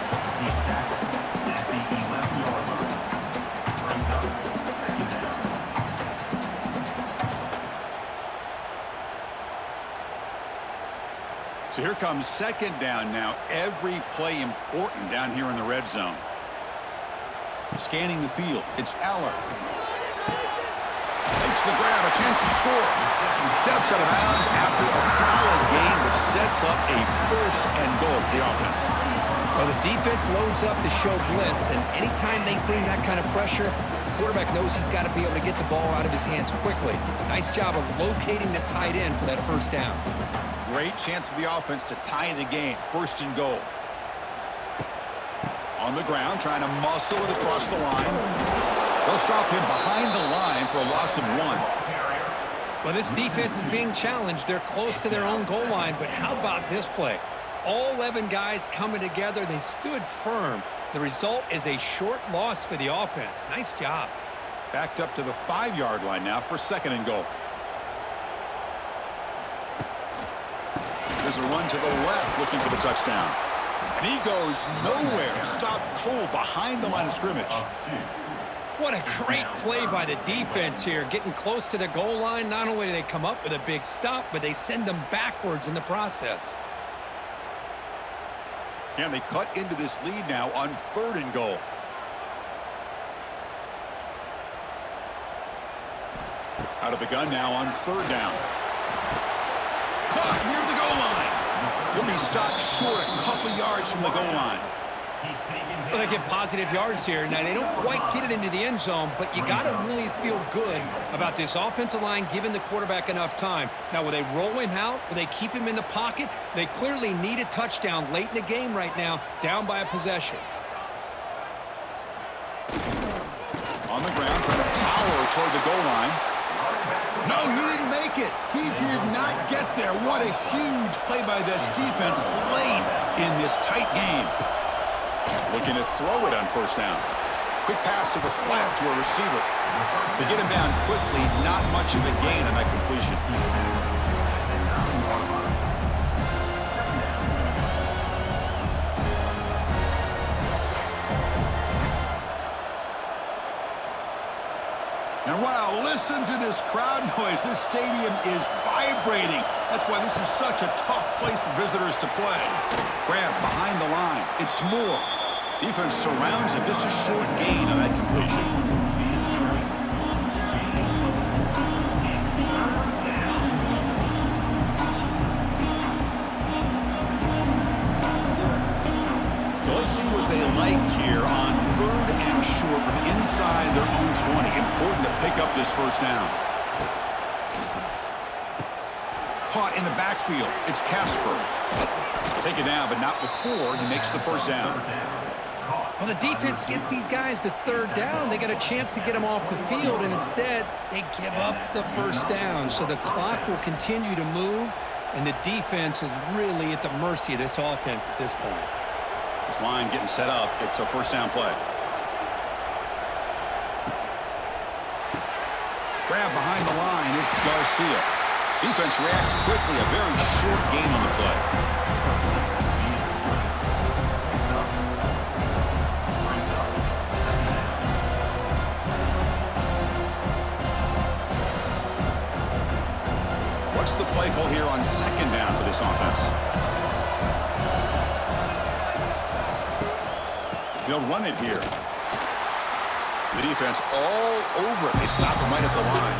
S1: So here comes 2nd down now. Every play important down here in the red zone. Scanning the field. It's Aller. Makes the grab, a chance to score. Steps out of bounds after a solid game, which sets up a 1st and goal for the offense.
S2: Well, the defense loads up to show blitz, and anytime they bring that kind of pressure, the quarterback knows he's got to be able to get the ball out of his hands quickly. Nice job of locating the tight end for that first down.
S1: Great chance for the offense to tie the game. 1st and goal. On the ground, trying to muscle it across the line. They'll stop him behind the line for a loss of 1.
S2: Well, this defense is being challenged. They're close to their own goal line, but how about this play? All 11 guys coming together. They stood firm. The result is a short loss for the offense. Nice job.
S1: Backed up to the 5-yard line now for 2nd and goal. There's a run to the left looking for the touchdown. And he goes nowhere. Stopped cold behind the line of scrimmage.
S2: What a great play by the defense here. Getting close to the goal line, not only do they come up with a big stop, but they send them backwards in the process.
S1: Can they cut into this lead now on 3rd and goal? Out of the gun now on 3rd down. Caught near the goal line. He'll be stopped short a couple yards from the goal line.
S2: Well, they get positive yards here. Now, they don't quite get it into the end zone, but you got to really feel good about this offensive line giving the quarterback enough time. Now, will they roll him out? Will they keep him in the pocket? They clearly need a touchdown late in the game right now, down by a possession.
S1: On the ground, trying to power toward the goal line. No, he didn't make it. He did not get there. What a huge play by this defense late in this tight game. Looking to throw it on 1st down. Quick pass to the flat to a receiver. They get him down quickly. Not much of a gain on that completion. And wow, listen to this crowd noise. This stadium is vibrating. That's why this is such a tough place for visitors to play. Grab behind the line. It's Moore. Defense surrounds him. Just a short gain on that completion. So let's see what they like here on 3rd and short from inside their own 20. Important to pick up this first down. Caught in the backfield. It's Casper. Take it down, but not before he makes the first down.
S2: Well, the defense gets these guys to 3rd down. They got a chance to get them off the field, and instead they give up the first down. So the clock will continue to move, and the defense is really at the mercy of this offense at this point.
S1: This line getting set up. It's a first down play. Grab behind the line. It's Garcia. Defense reacts quickly. A very short gain on the play. What's the play call here on second down for this offense? They'll run it here. The defense all over it. They stop him right at the line.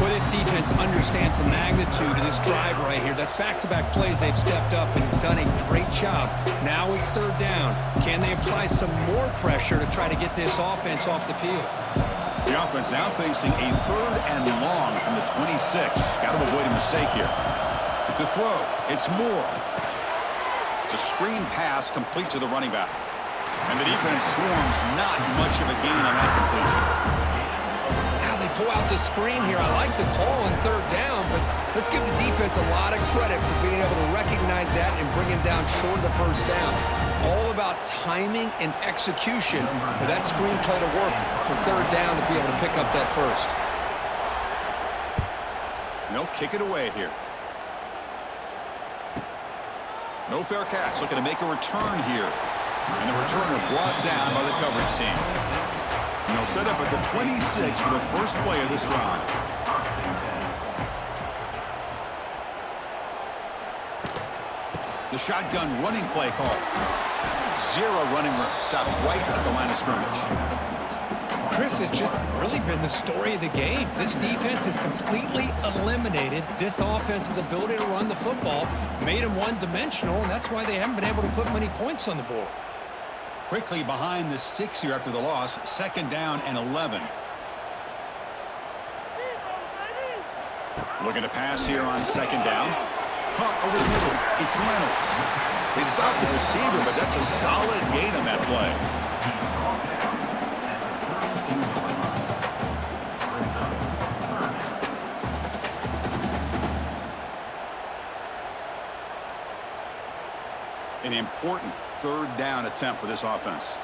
S2: Well, this defense understands the magnitude of this drive right here. That's back-to-back plays. They've stepped up and done a great job. Now it's third down. Can they apply some more pressure to try to get this offense off the field?
S1: The offense now facing a third and long from the 26. Got to avoid a mistake here. To throw, it's Moore. It's a screen pass complete to the running back. And the defense swarms, not much of a gain on that completion.
S2: Now they pull out the screen here. I like the call on third down, but let's give the defense a lot of credit for being able to recognize that and bring him down short of the first down. It's all about timing and execution for that screen play to work for third down to be able to pick up that first.
S1: And they'll kick it away here. No fair catch. Looking to make a return here. And the returner brought down by the coverage team. And they'll set up at the 26 for the first play of this drive. The shotgun running play call. Zero running room. Stopped right at the line of scrimmage.
S2: Chris, has just really been the story of the game. This defense has completely eliminated this offense's ability to run the football, made them one-dimensional, and that's why they haven't been able to put many points on the board.
S1: Quickly behind the sticks here after the loss. Second down and 11. Looking to pass here on second down. Caught over the middle. It's Reynolds. They stopped the receiver, but that's a solid gain on that play. An important third down attempt for this offense.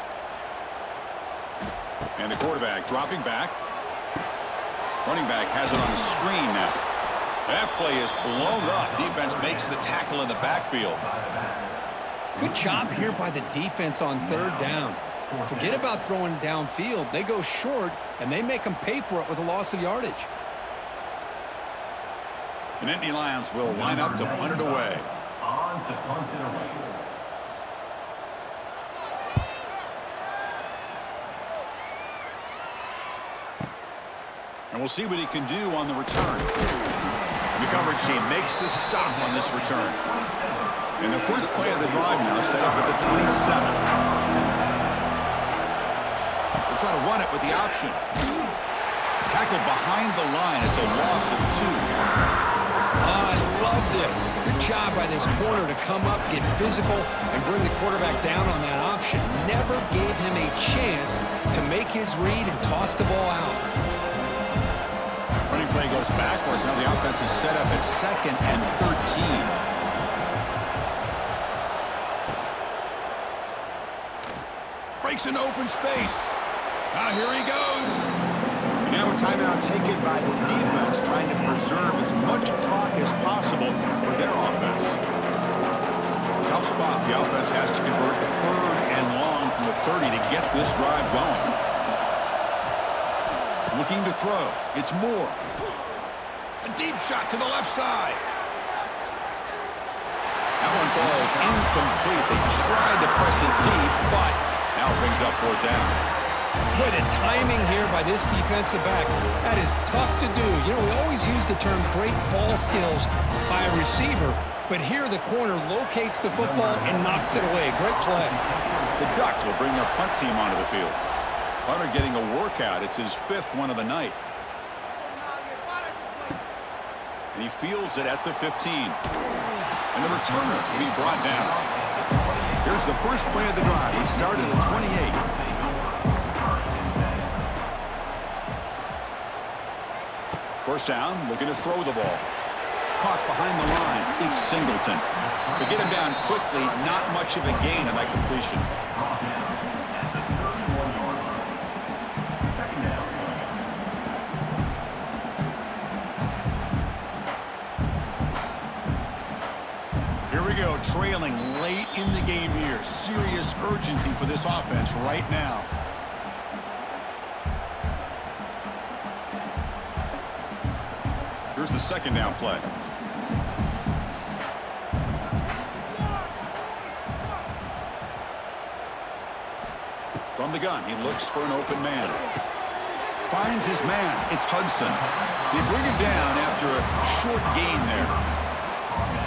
S1: And the quarterback dropping back. Running back has it on the screen now. That play is blown up. Defense makes the tackle in the backfield.
S2: Good job here by the defense on third down. Forget about throwing downfield. They go short, and they make them pay for it with a loss of yardage.
S1: And Nittany Lions will line up to punt it away.
S3: On to punt it away.
S1: And we'll see what he can do on the return. And the coverage team makes the stop on this return. And the first play of the drive now set up at the 27. We'll try to run it with the option. Tackled behind the line. It's a loss of 2.
S2: I love this. Good job by this corner to come up, get physical, and bring the quarterback down on that option. Never gave him a chance to make his read and toss the ball out.
S1: Running play goes backwards. Now the offense is set up at second and 13. Breaks into open space. Now here he goes. And now a timeout taken by the defense, trying to preserve as much clock as possible for their offense. Tough spot. The offense has to convert a third and long from the 30 to get this drive going. Looking to throw. It's Moore. A deep shot to the left side. That one falls incomplete. They tried to press it deep, but now it brings up fourth down.
S2: Boy, the timing here by this defensive back, that is tough to do. You know, we always use the term great ball skills by a receiver, but here the corner locates the football and knocks it away. Great play.
S1: The Ducks will bring their punt team onto the field. Hunter getting a workout. It's his 5th one of the night. And he fields it at the 15. And the returner will be brought down. Here's the first play of the drive. He started at 28. First down, looking to throw the ball. Caught behind the line. It's Singleton. They get him down quickly. Not much of a gain on that completion. go, trailing late in the game here. Serious urgency for this offense right now. Here's the second down play. From the gun, he looks for an open man. Finds his man. It's Hudson. They bring him down after a short gain there.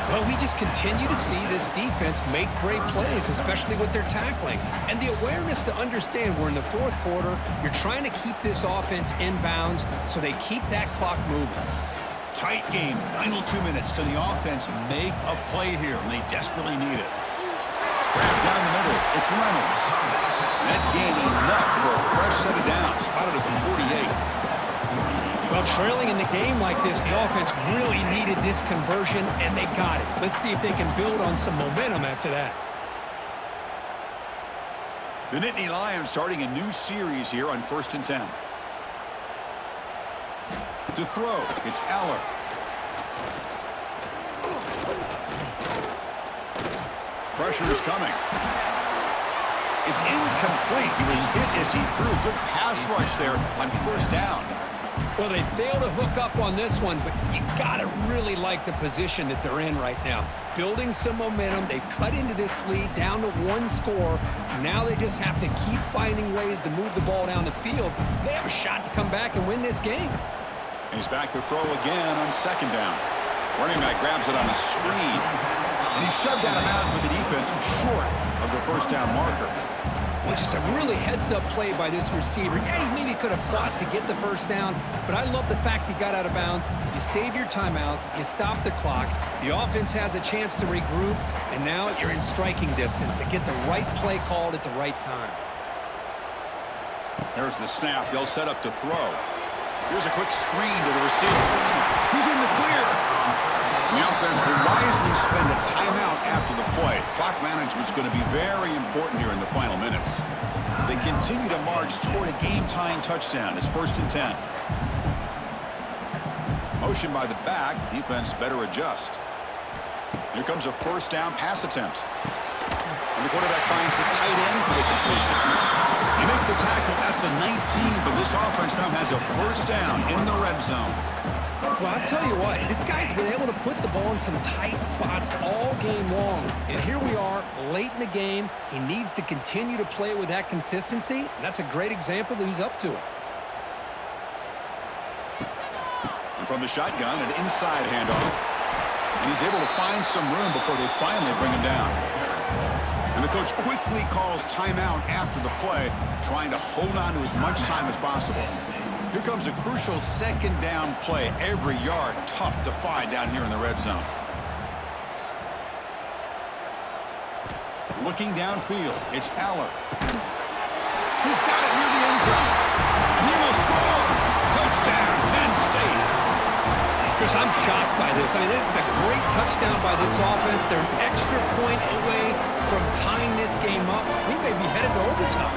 S2: Well, we just continue to see this defense make great plays, especially with their tackling. And the awareness to understand we're in the fourth quarter, you're trying to keep this offense in bounds so they keep that clock moving.
S1: Tight game, final 2 minutes. Can the offense make a play here? And they desperately need it. Wrapped down the middle, it's Reynolds. That gain enough for a fresh set of downs, spotted at the 48.
S2: Well, trailing in the game like this, the offense really needed this conversion, and they got it. Let's see if they can build on some momentum after that.
S1: The Nittany Lions starting a new series here on 1st and 10. To throw, it's Aller. Pressure is coming. It's incomplete. He was hit as he threw. Good pass rush there on 1st down.
S2: Well, they failed to hook up on this one, but you got to really like the position that they're in right now. Building some momentum. They cut into this lead down to 1 score. Now they just have to keep finding ways to move the ball down the field. They have a shot to come back and win this game.
S1: He's back to throw again on 2nd down. Running back grabs it on a screen. And he's shoved out of bounds by the defense short of the 1st down marker.
S2: Well, just a really heads-up play by this receiver. Yeah, he maybe could have fought to get the 1st down, but I love the fact he got out of bounds. You save your timeouts. You stop the clock. The offense has a chance to regroup, and now you're in striking distance to get the right play called at the right time.
S1: There's the snap. They'll set up to throw. Here's a quick screen to the receiver. He's in the clear. And the offense will wisely spend a timeout after the play. Clock management's going to be very important here in the final minutes. They continue to march toward a game-tying touchdown. It's 1st and 10. Motion by the back. Defense better adjust. Here comes a 1st down pass attempt. And the quarterback finds the tight end for the completion. They make the tackle at the 19, but this offense now has a 1st down in the red zone.
S2: Well, I'll tell you what, this guy's been able to put the ball in some tight spots all game long. And here we are, late in the game. He needs to continue to play with that consistency, and that's a great example that he's up to it.
S1: And from the shotgun, an inside handoff. And he's able to find some room before they finally bring him down. And the coach quickly calls timeout after the play, trying to hold on to as much time as possible. Here comes a crucial 2nd down play. Every yard tough to find down here in the red zone. Looking downfield, it's Aller. He's got it near the end zone. He will score. Touchdown, Penn State.
S2: Chris, I'm shocked by this. I mean, this is a great touchdown by this offense. They're an extra point away from tying this game up. We may be headed to overtime.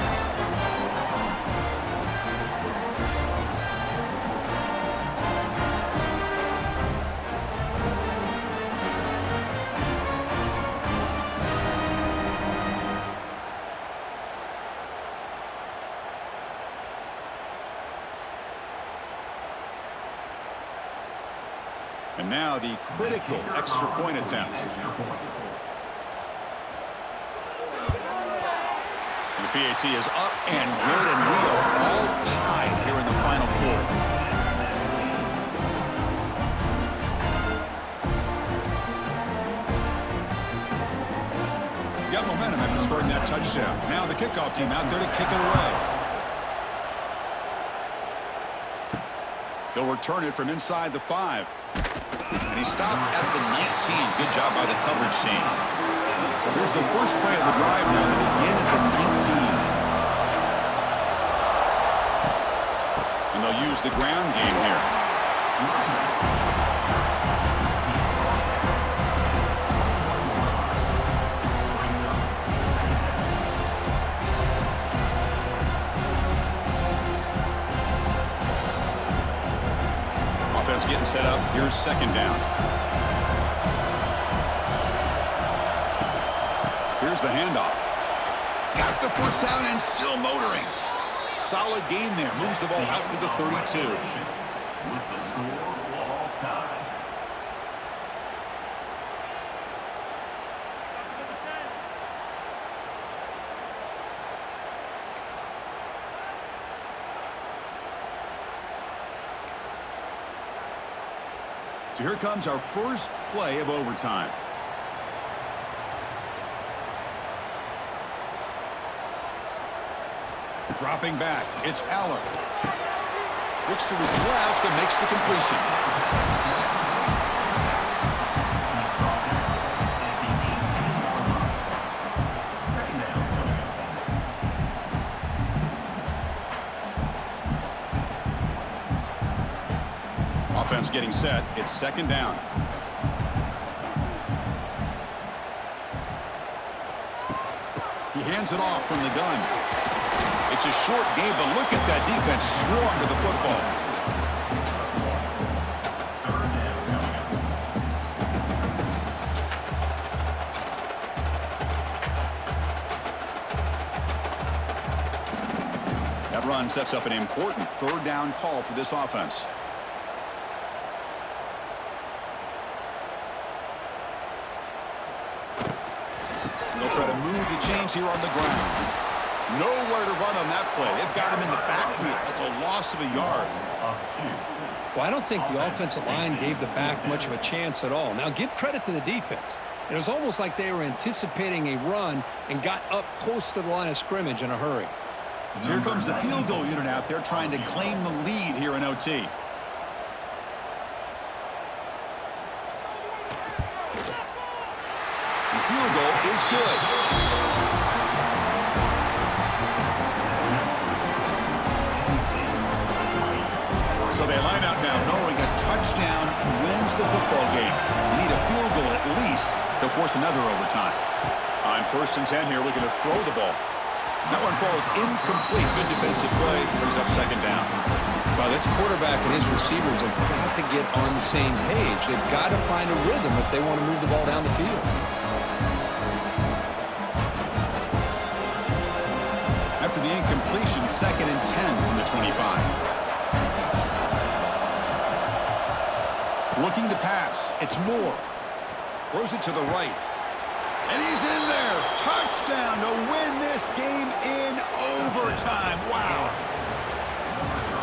S1: And now the critical extra point attempt. The PAT is up and good, and we are all tied here in the final quarter. Got momentum after scoring that touchdown. Now the kickoff team out there to kick it away. He'll return it from inside the 5. And he stopped at the 19. Good job by the coverage team. Here's the first play of the drive now. They begin at the 19. And they'll use the ground game here. Offense getting set up. Here's 2nd down. Here's the handoff. He's got the first down and still motoring. Solid gain there. Moves the ball out to the 32.
S3: With the score all time.
S1: So here comes our first play of overtime. Dropping back, it's Aller. Looks to his left and makes the completion.
S3: Second down.
S1: Offense getting set. It's second down. He hands it off from the gun. It's a short game, but look at that defense swarm to the football.
S3: Third down coming up.
S1: That run sets up an important third down call for this offense. They'll try to move the chains here on the ground. Nowhere to run on that play. They've got him in the backfield. That's a loss of a yard.
S3: Of 2.
S2: Well, I don't think the offensive line gave the back much of a chance at all. Now, give credit to the defense. It was almost like they were anticipating a run and got up close to the line of scrimmage in a hurry.
S1: So here comes the field goal unit out there trying to claim the lead here in OT. The field goal is good. So they line out now knowing a touchdown wins the football game. You need a field goal at least to force another overtime. On 1st and 10 here, looking to throw the ball. That one falls incomplete. Good defensive play. Brings up second down.
S2: Well, this quarterback and his receivers have got to get on the same page. They've got to find a rhythm if they want to move the ball down the field.
S1: After the incompletion, 2nd and 10 from the 25. Looking to pass. It's Moore. Throws it to the right. And he's in there. Touchdown to win this game in overtime. Wow.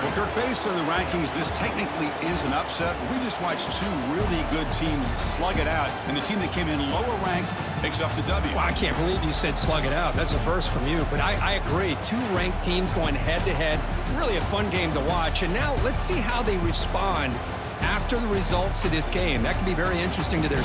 S1: Well, Kirk, based on the rankings, this technically is an upset. We just watched two really good teams slug it out, and the team that came in lower ranked picks up the W.
S2: Well, I can't believe you said slug it out. That's a first from you. But I agree. Two ranked teams going head-to-head. Really a fun game to watch. And now let's see how they respond after the results of this game. That could be very interesting to their